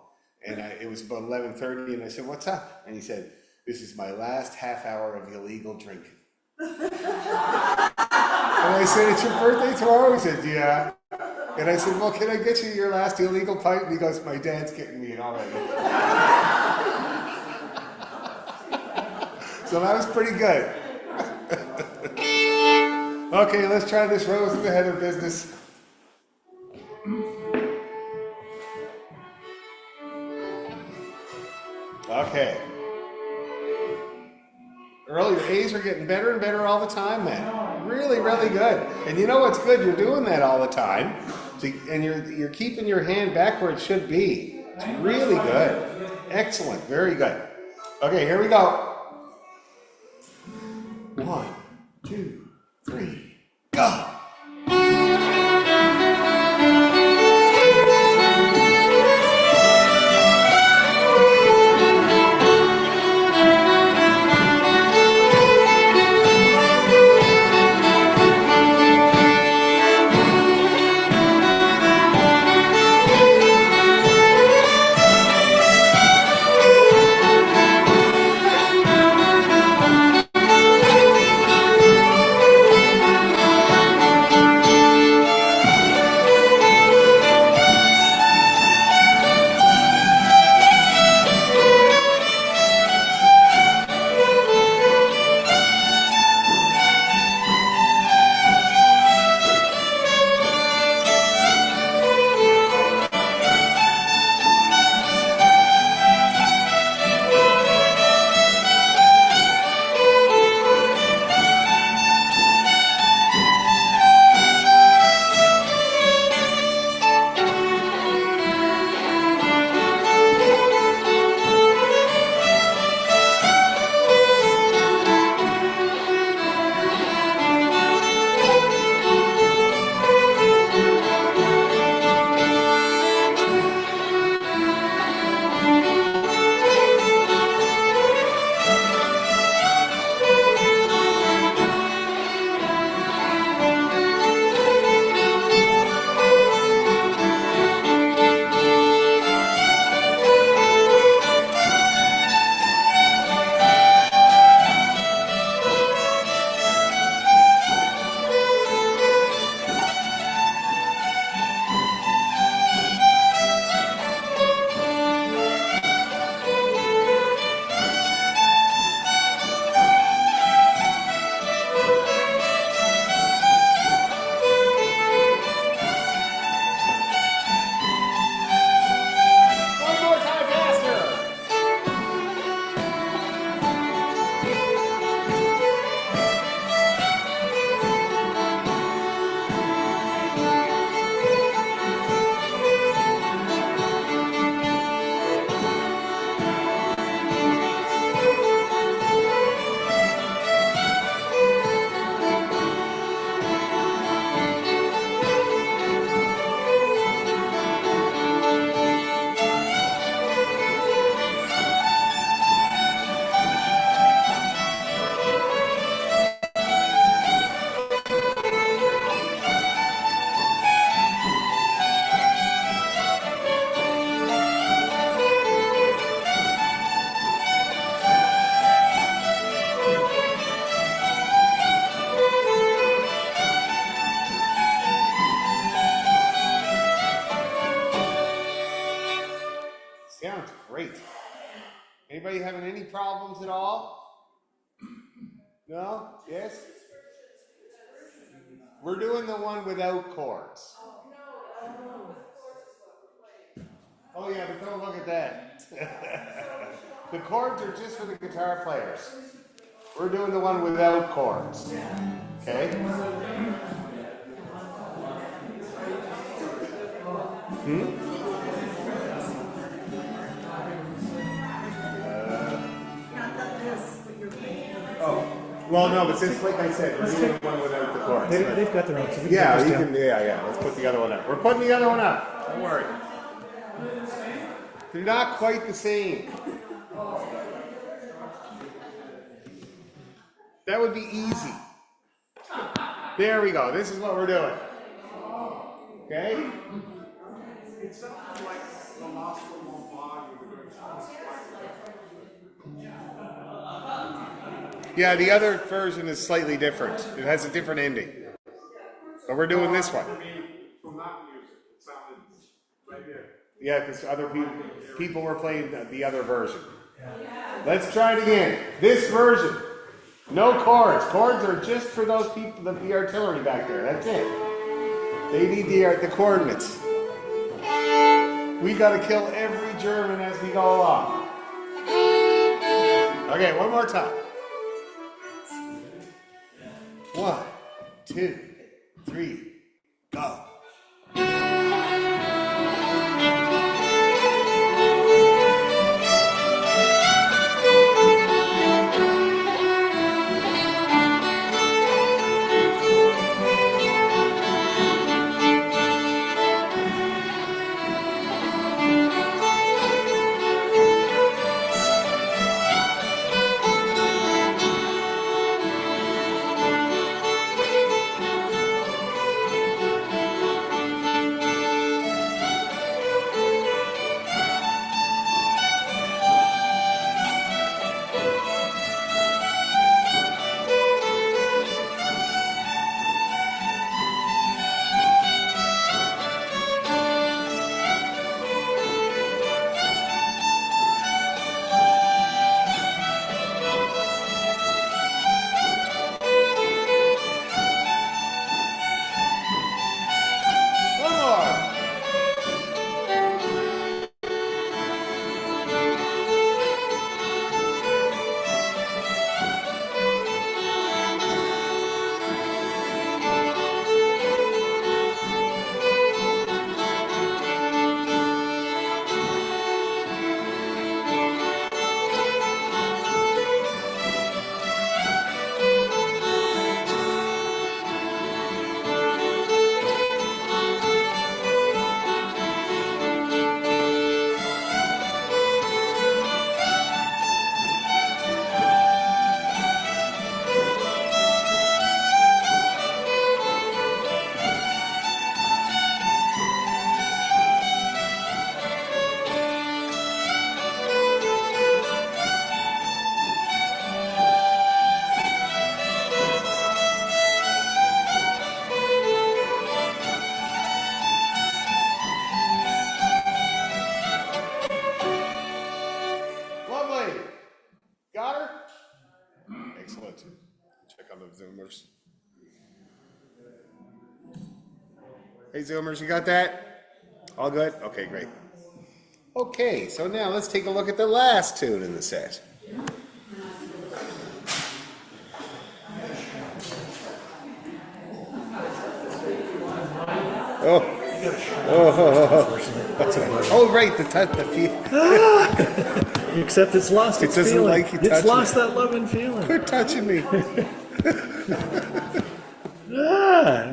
And it was about 11:30, and I said, "What's up?" And he said, "This is my last half hour of illegal drinking." And I said, "It's your birthday tomorrow?" He said, "Yeah." And I said, "Well, can I get you your last illegal pint?" And he goes, "My dad's getting me in already." So that was pretty good. Okay, let's try this Rose and the Heather business. Okay. Earl, your A's are getting better and better all the time, man. Really, really good. And you know what's good? You're doing that all the time. And you're keeping your hand back where it should be. It's really good. Excellent. Very good. Okay, here we go. 1, 2, 3, go! Great. Anybody having any problems at all? No? Yes? We're doing the one without chords. Oh yeah, but don't look at that. The chords are just for the guitar players. We're doing the one without chords. Okay? Well, no, but since, like I said, we're doing one without the chords. They've got their own. So we can Yeah, take you this can. Yeah. Let's put the other one up. We're putting the other one up. Don't worry. They're not quite the same. That would be easy. There we go. This is what we're doing. Okay? It's something like the last one volume. Yeah, the other version is slightly different. It has a different ending. But we're doing this one. From that music, it sounded right here. Yeah, because other people were playing the other version. Let's try it again. This version. No chords. Chords are just for those people, the artillery back there. That's it. They need the coordinates. We got to kill every German as we go along. Okay, one more time. 1, 2, 3, go. Lovely. Got her? Excellent. Check on the Zoomers. Hey, Zoomers, you got that? All good? Okay, great. Okay, so now let's take a look at the last tune in the set. Oh, right, the feel. Except it's lost its doesn't feeling. like you It's touching lost it. that love and feeling. Quit touching me. I don't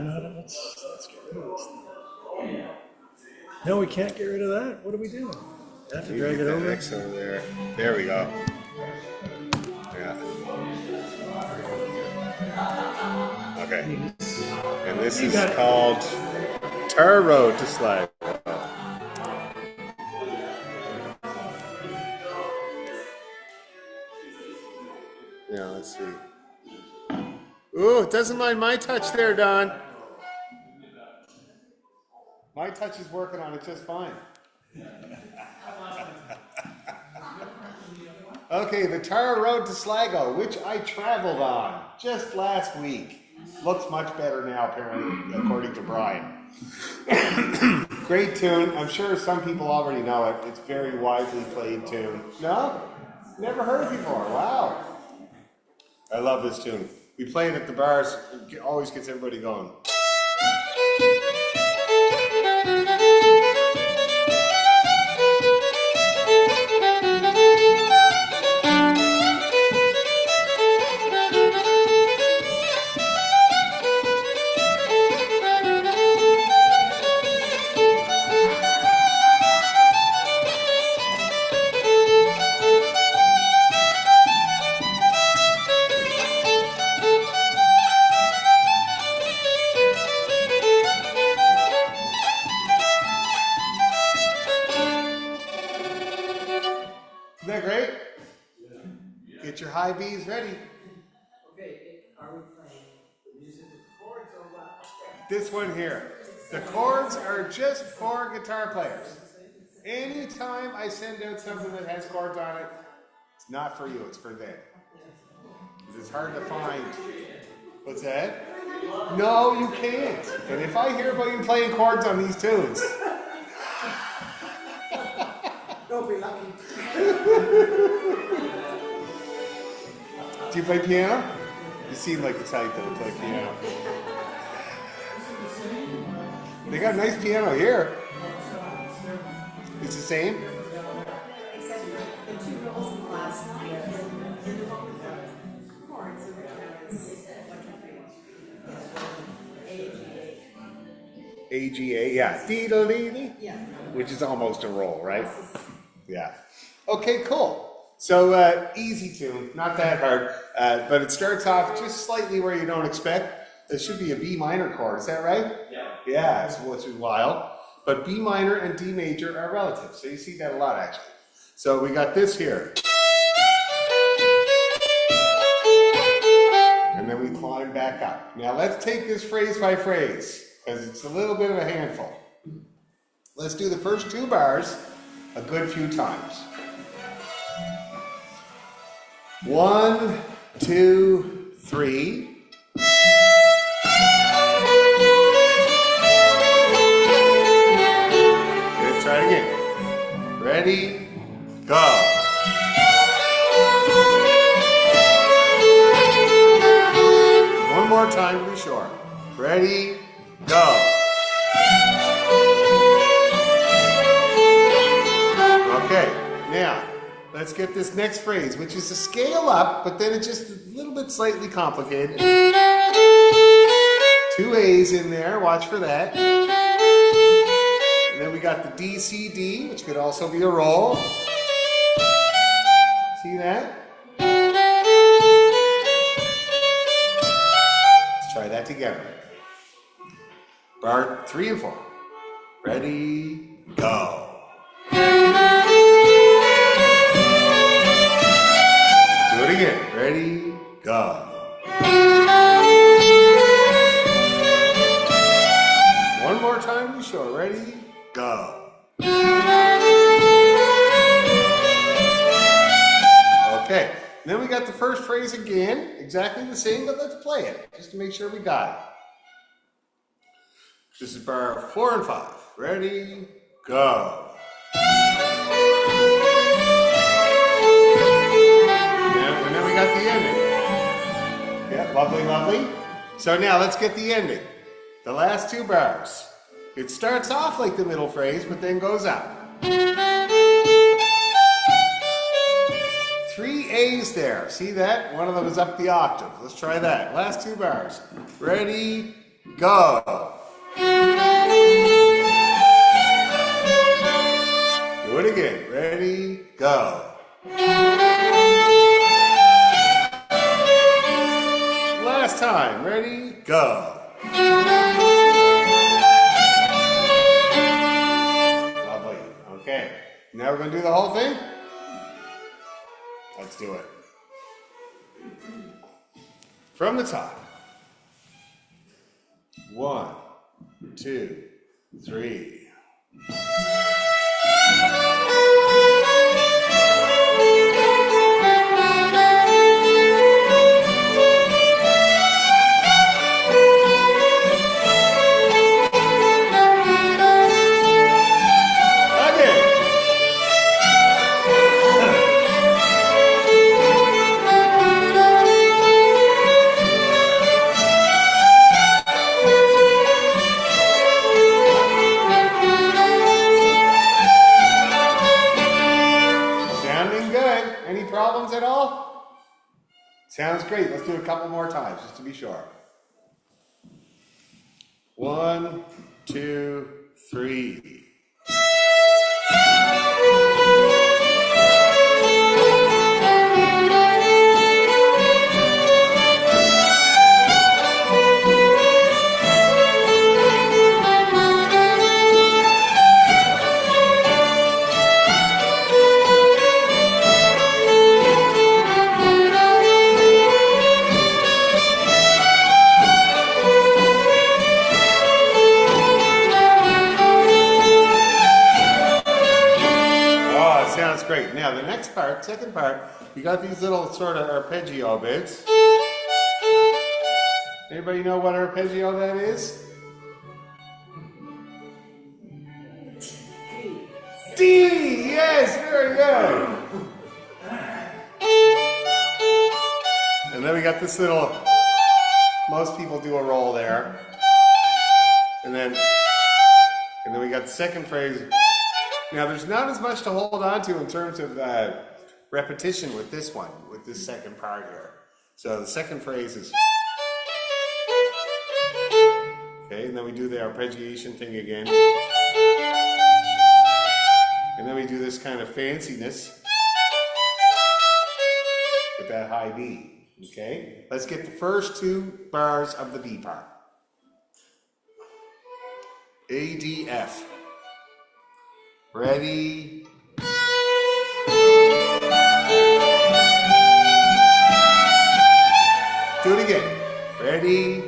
know how to, let's get rid of this thing. No, we can't get rid of that. What do we do? I have to drag it over. X over there. There we go. Yeah. Okay. And this is called Tar Road to Slide. Yeah, let's see. Ooh, it doesn't mind my touch there, Don. My touch is working on it just fine. Okay, the Tara Road to Sligo, which I traveled on just last week. Looks much better now, apparently, according to Brian. Great tune. I'm sure some people already know it. It's a very widely played tune. No? Never heard it before. Wow. I love this tune. We play it at the bars. It always gets everybody going. Isn't that great? Get your high B's ready. Okay, are we playing the music with chords or what? This one here. The chords are just for guitar players. Anytime I send out something that has chords on it, it's not for you, it's for them. It's hard to find. What's that? No, you can't. And if I hear about you playing chords on these tunes, Don't be lucky. do you play piano? You seem like the type that would play piano. They got a nice piano here. It's the same? Except the two rolls in the last line. Chords, so AGA, yeah. Dee-do-dee-dee. yeah. Which is almost a roll, right? Yeah. Okay, cool. So easy tune, not that hard, but it starts off just slightly where you don't expect. There should be a B minor chord, is that right? Yeah. Yeah, which is wild. But B minor and D major are relative, so you see that a lot actually. So we got this here. And then we climb back up. Now let's take this phrase by phrase, because it's a little bit of a handful. Let's do the first two bars a good few times. 1, 2, 3. Let's try it again. Ready, go. One more time to be sure. Ready, go. Okay, now let's get this next phrase, which is a scale up, but then it's just a little bit slightly complicated. 2 A's in there, watch for that. And then we got the D, C, D, which could also be a roll. See that? Let's try that together. Bar 3 and 4. Ready, go. Do it again. Ready, go. One more time to be sure. Ready, go. Okay. Then we got the first phrase again. Exactly the same, but let's play it just to make sure we got it. This is bar 4 and 5. Ready, go. And then we got the ending. Yeah, lovely, lovely. So now let's get the ending. The last 2 bars. It starts off like the middle phrase, but then goes up. 3 A's there. See that? One of them is up the octave. Let's try that. Last 2 bars. Ready, go. Do it again. Ready, go. Last time. Ready, go. Lovely. Okay. Now we're going to do the whole thing? Let's do it. From the top. 1, 2, 3. Sounds great. Let's do it a couple more times just to be sure. 1, 2, 3. Sounds great. Now the next part, second part, you got these little sort of arpeggio bits. Anybody know what arpeggio that is? D! Yes, very good. And then we got this little, most people do a roll there. And then we got the second phrase. Now, there's not as much to hold on to in terms of repetition with this one, with this second part here. So the second phrase is, okay, and then we do the arpeggiation thing again. And then we do this kind of fanciness with that high B, okay? Let's get the first 2 bars of the B part. A, D, F. Ready? Do it again. Ready?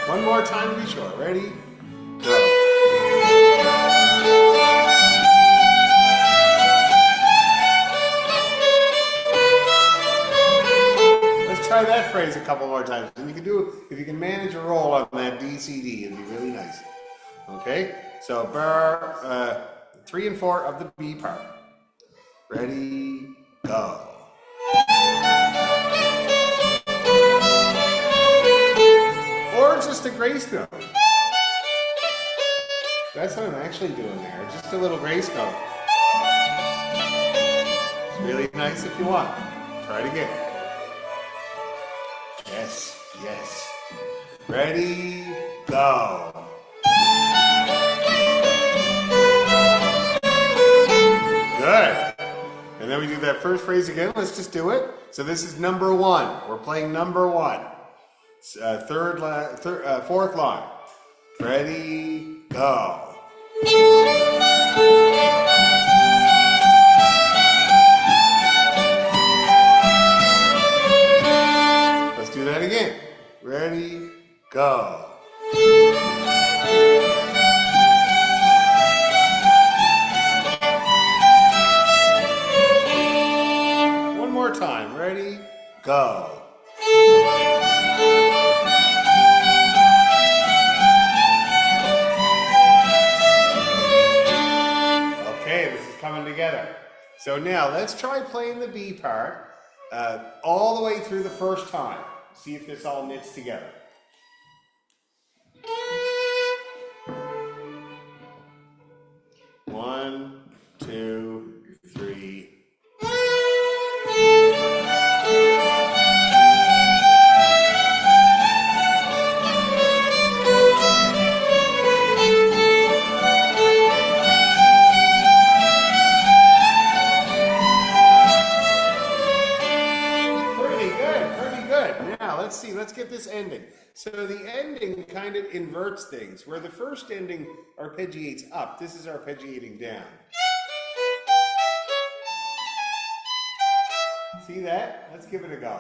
One more time to be sure. Ready? Go. Try that phrase a couple more times. And you can do, if you can manage a roll on that D, C, D, it'd be really nice. Okay? So bar 3 and 4 of the B part. Ready, go. Or just a grace note. That's what I'm actually doing there. Just a little grace note. It's really nice if you want. Try it again. Yes, yes. Ready, go. Good. And then we do that first phrase again. Let's just do it. So this is number 1. We're playing number 1. Fourth line. Ready, go. Do that again. Ready, go. One more time. Ready, go. Okay, this is coming together. So now let's try playing the B part all the way through the first time. See if this all knits together. One, two, three. Let's see, let's get this ending. So the ending kind of inverts things. Where the first ending arpeggiates up, this is arpeggiating down. See that? Let's give it a go.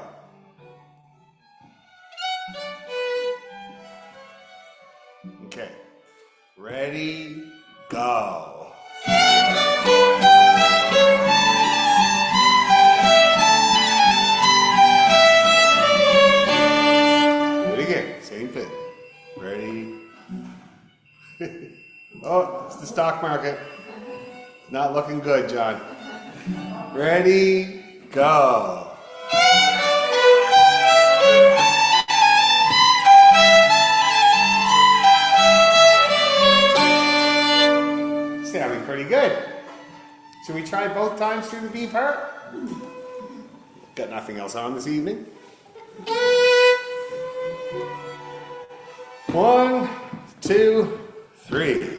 Okay. Ready, go. Same thing. Ready? Oh, it's the stock market. Not looking good, John. Ready? Go. Sounding pretty good. both times through the B part. Got nothing else on this evening. 1, 2, 3.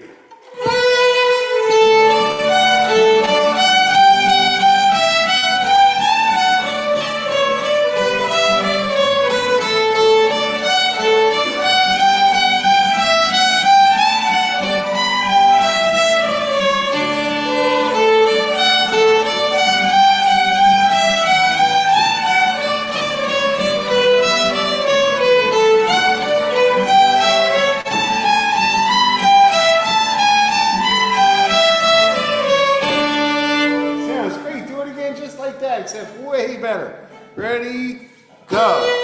Sounds great. Do it again just like that, except way better. Ready, go.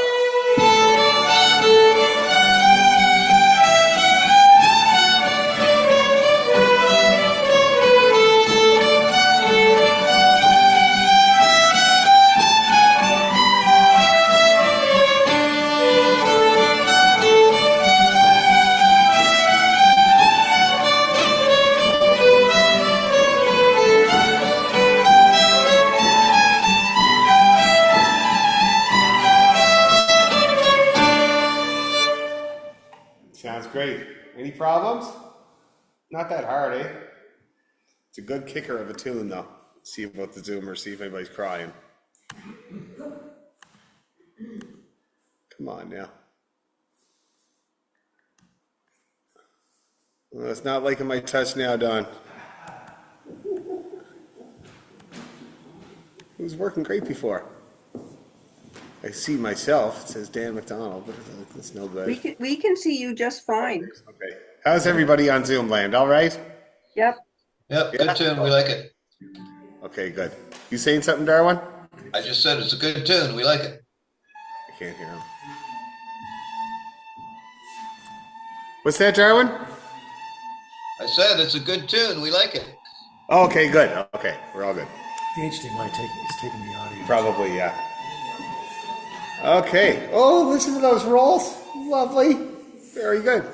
Sounds great. Any problems? Not that hard, eh? It's a good kicker of a tune, though. See about the Zoomer, see if anybody's crying. Come on now. Well, it's not liking my touch now, Don. It was working great before. I see myself. It says Dan McDonald, but it's no good. We can see you just fine. Okay. How's everybody on Zoom land? All right? Yep. Yep, good tune. We like it. Okay, good. You saying something, Darwin? I just said it's a good tune. We like it. I can't hear him. What's that, Darwin? I said it's a good tune. We like it. Okay, good. Okay, we're all good. The HDMI is taking the audio. Probably, yeah. Okay. Oh, listen to those rolls. Lovely. Very good.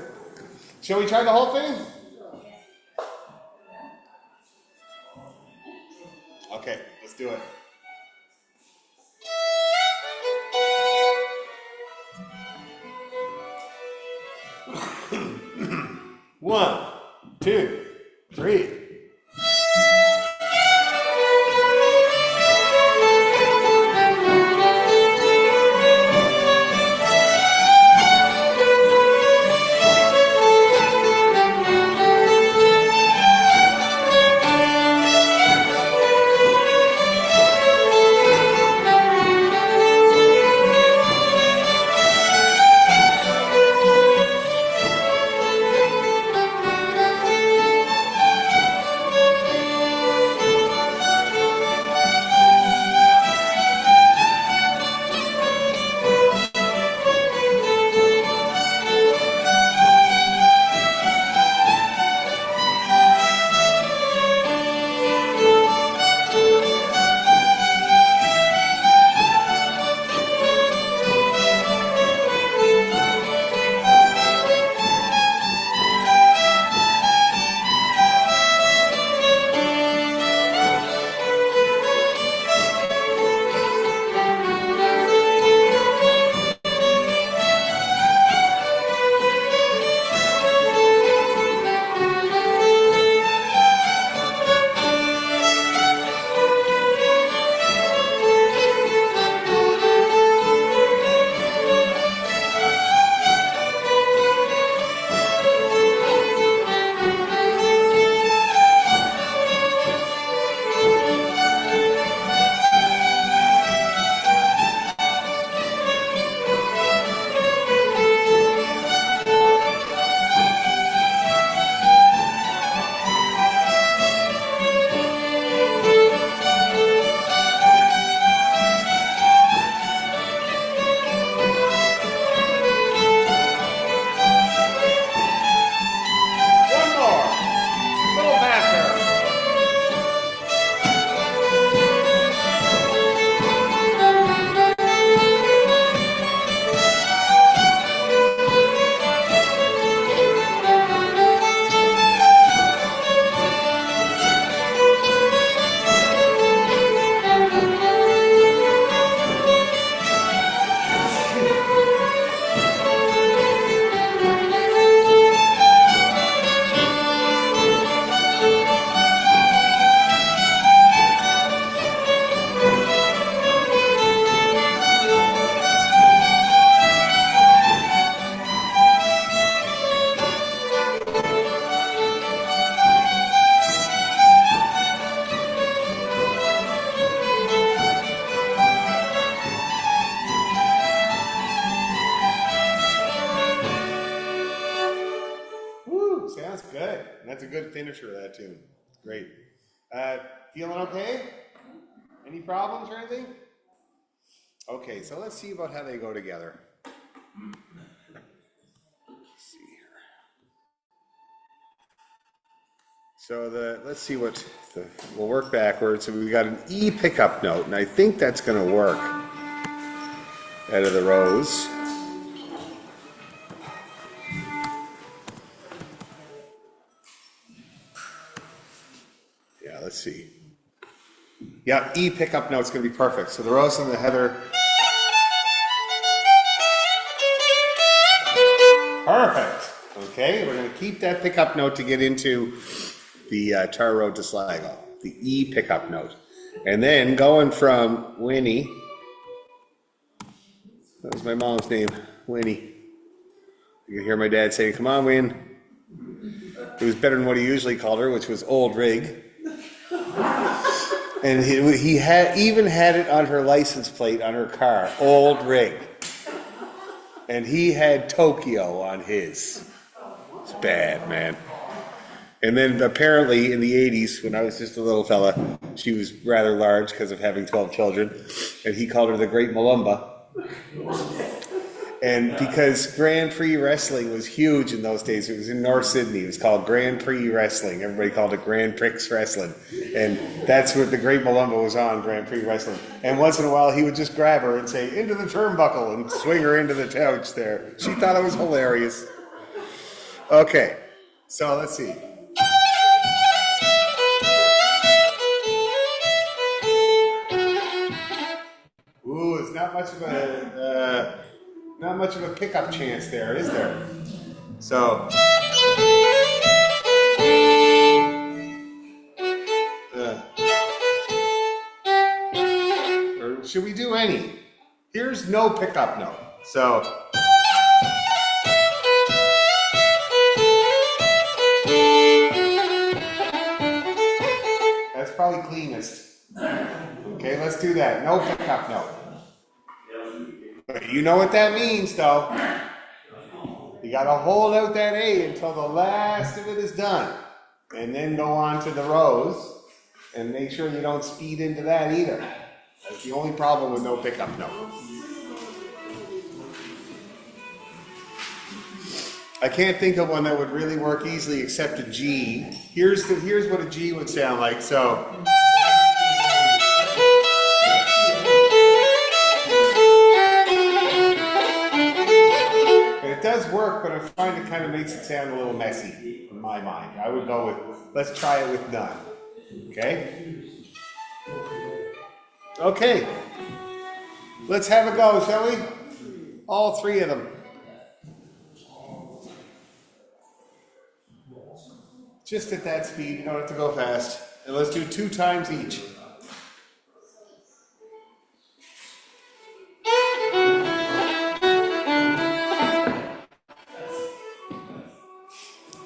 Shall we try the whole thing? Okay, let's do it. One, two, three. That's a good finisher of that tune. Great. Feeling okay? Any problems or anything? Okay, so let's see about how they go together. Let's see here. So let's see we'll work backwards. So we got an E pickup note, and I think that's going to work out of the rows. Yeah, let's see. Yeah, E pickup note's going to be perfect. So the Rose and the Heather. Perfect. Okay, we're going to keep that pickup note to get into the Tar Road to Sligo, the E pickup note. And then going from Winnie, that was my mom's name, Winnie. You can hear my dad saying, "Come on, Win." It was better than what he usually called her, which was Old Rig. And he even had it on her license plate on her car, Old Rig. And he had Tokyo on his. It's bad, man. And then apparently in the 80s, when I was just a little fella, she was rather large because of having 12 children. And he called her the Great Malumba. And because Grand Prix Wrestling was huge in those days, it was in North Sydney. It was called Grand Prix Wrestling. Everybody called it Grand Prix Wrestling. And that's what the Great Malumba was on, Grand Prix Wrestling. And once in a while, he would just grab her and say, "Into the turnbuckle," and swing her into the couch there. She thought it was hilarious. Okay, so let's see. Ooh, it's not much of a pickup chance there, is there? So, or should we do any? Here's no pickup note. So, that's probably cleanest. Okay, let's do that. No pickup note. You know what that means, though. You got to hold out that A until the last of it is done. And then go on to the rows and make sure you don't speed into that either. That's the only problem with no pickup note. I can't think of one that would really work easily except a G. Here's what a G would sound like. So. It does work, but I find it kind of makes it sound a little messy in my mind. I would go with, let's try it with none. Okay? Okay. Let's have a go, shall we? All three of them. Just at that speed, you don't have to go fast. And let's do 2 times each.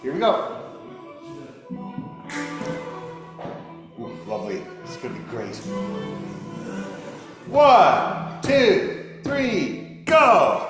Here we go. Ooh, lovely. This is going to be great. 1, 2, 3, go!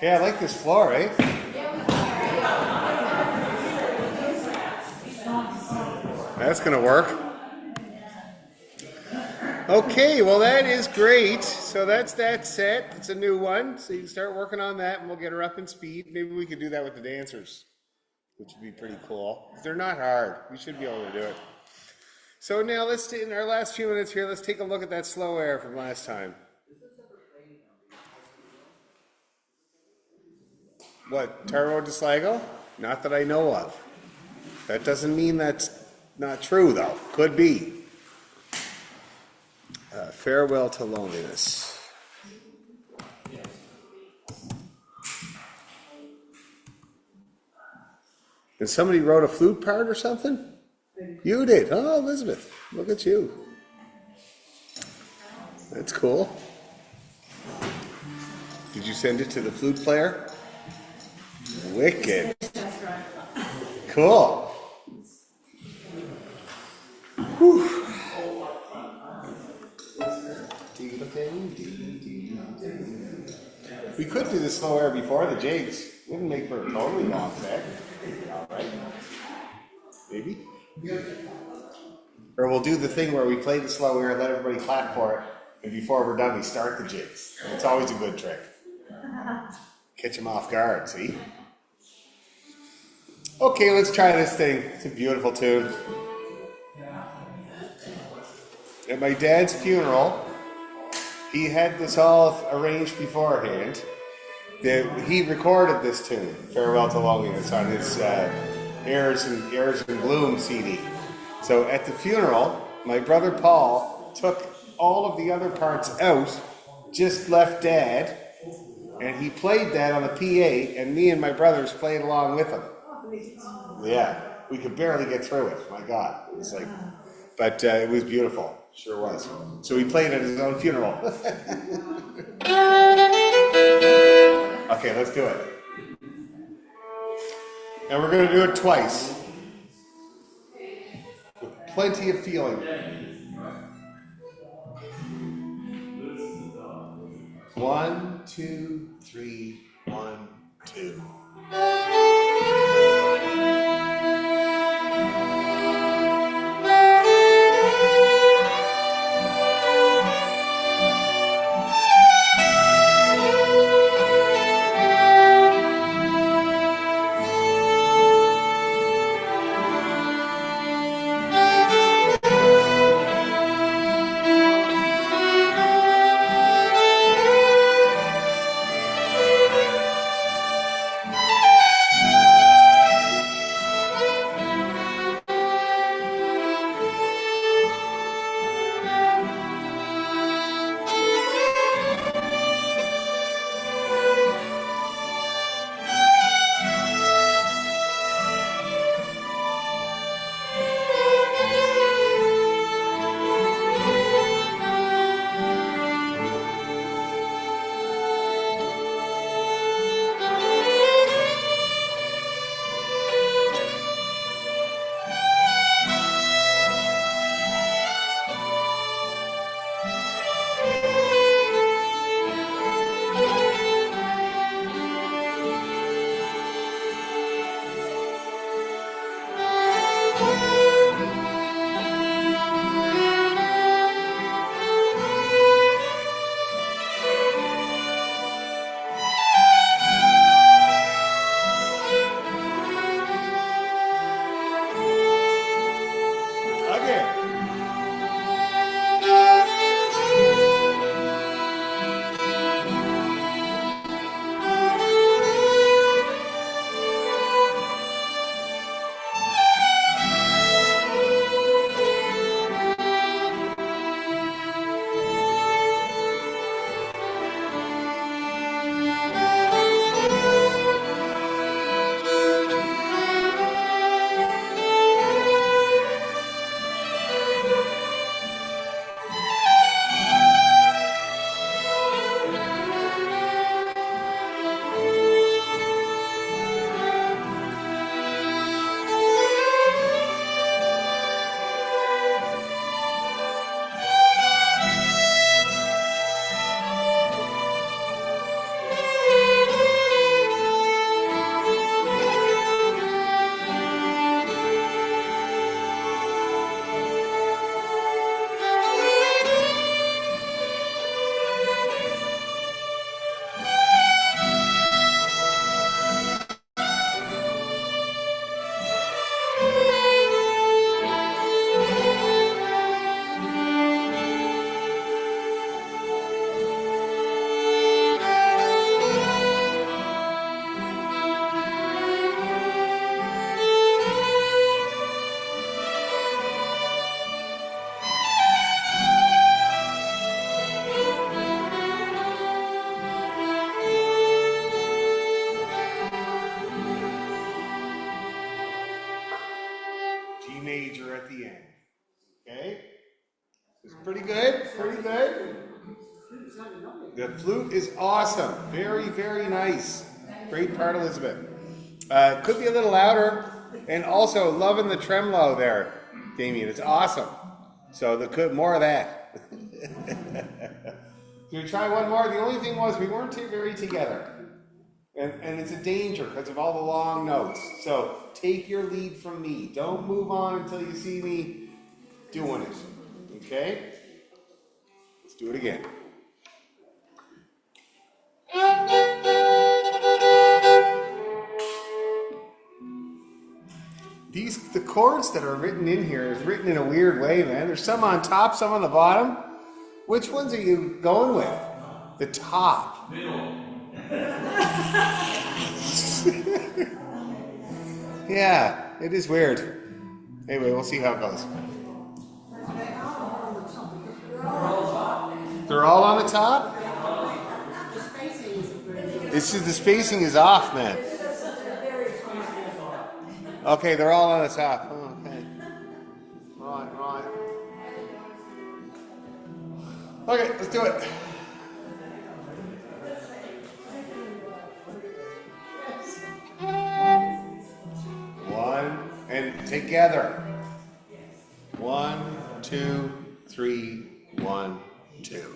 Yeah, I like this floor, eh? That's gonna work. Okay, well that is great. So that's that set. It's a new one. So you can start working on that and we'll get her up in speed. Maybe we could do that with the dancers, which would be pretty cool. They're not hard. We should be able to do it. So now let's, in our last few minutes here, let's take a look at that slow air from last time. What, Taro de Sligo? Not that I know of. That doesn't mean that's not true, though. Could be. Farewell to Loneliness. And somebody wrote a flute part or something? You did. Oh, Elizabeth. Look at you. That's cool. Did you send it to the flute player? Wicked. Cool. Whew. We could do the slow air before the jigs. Wouldn't make for a totally long set. All right. Maybe. Or we'll do the thing where we play the slow air, let everybody clap for it, and before we're done, we start the jigs. It's always a good trick. Catch them off guard, see? Okay, let's try this thing. It's a beautiful tune. At my dad's funeral, he had this all arranged beforehand. He recorded this tune, Farewell to Loneliness, on his Airs and Bloom CD. So at the funeral, my brother Paul took all of the other parts out, just left Dad, and he played that on the PA, and me and my brothers played along with him. Yeah, we could barely get through it. My God, it was like, but it was beautiful. Sure was. So he played at his own funeral. Okay, let's do it. And we're going to do it twice. With plenty of feeling. 1, 2, 3, 1, 2. major at the end. Okay? It's pretty good, pretty good. The flute is awesome. Very, very nice. Great part, Elizabeth. Could be a little louder. And also, loving the tremolo there, Damien. It's awesome. So, more of that. Should we try one more? The only thing was, we weren't very together. And it's a danger because of all the long notes. So, take your lead from me. Don't move on until you see me doing it. Okay? Let's do it again. The chords that are written in here is written in a weird way, man. There's some on top, some on the bottom. Which ones are you going with? The top. Yeah, it is weird. Anyway, we'll see how it goes. They're all on the top? It's just the spacing is off, man. Okay, they're all on the top. Oh, okay. Right. Okay, let's do it. One, and together. 1, 2, 3, 1, 2.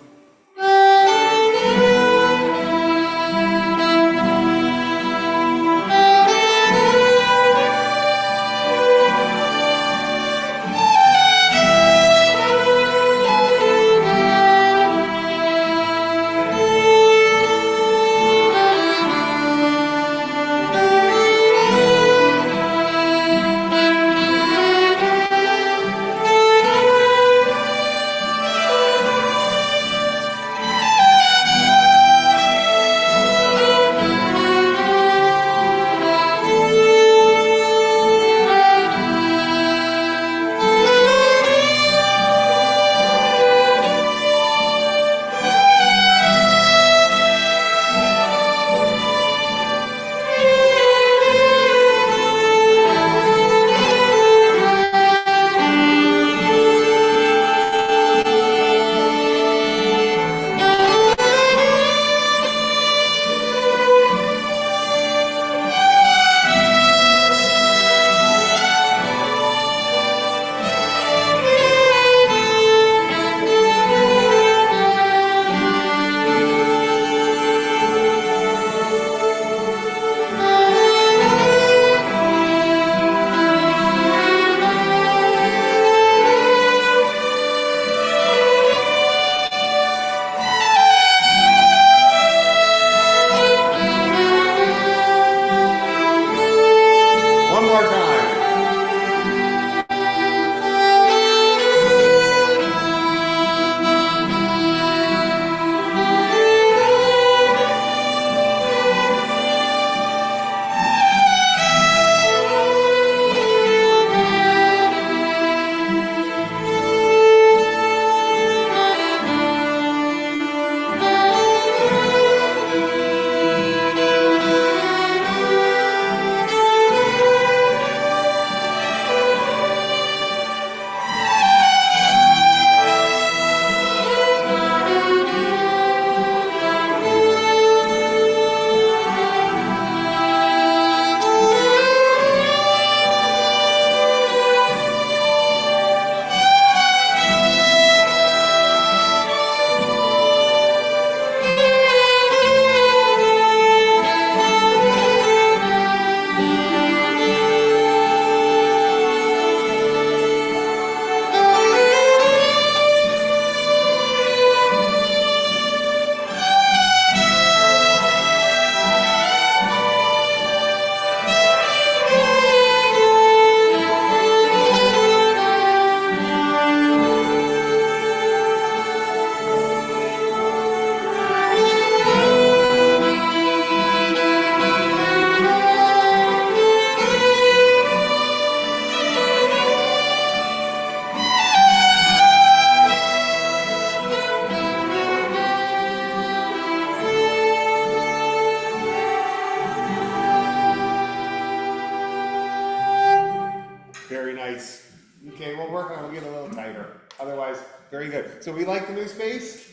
Very nice. Okay, we'll work on it. We'll get a little tighter. Otherwise, very good. So we like the new space?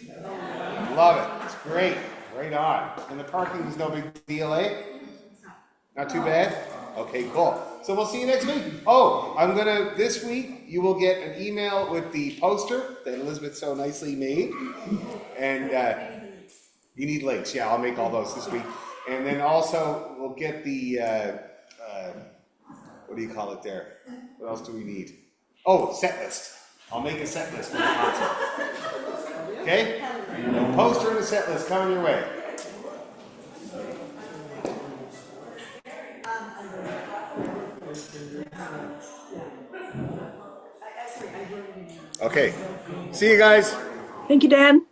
Love it. It's great. Right on. And the parking is no big deal, eh? Not too bad? Okay, cool. So we'll see you next week. Oh, this week, you will get an email with the poster that Elizabeth so nicely made. And you need links. Yeah, I'll make all those this week. And then also, we'll get the, what do you call it there? What else do we need? Oh, set list. I'll make a set list for the concert. Okay? A poster and a set list coming your way. Okay. See you guys. Thank you, Dan.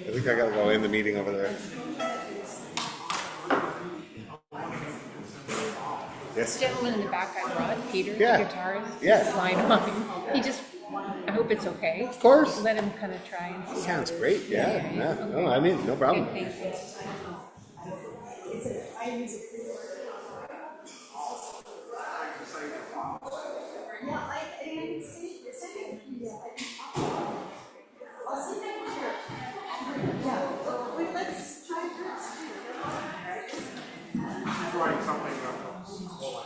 I think I gotta go in the meeting over there. Yes. Gentleman in the back I brought, Peter, Yeah. the guitarist. Yeah. He's lying on me. He just, I hope it's okay. Of course. Let him kind of try and see. Sounds great. Yeah. No, I mean, no problem. Good, thank you.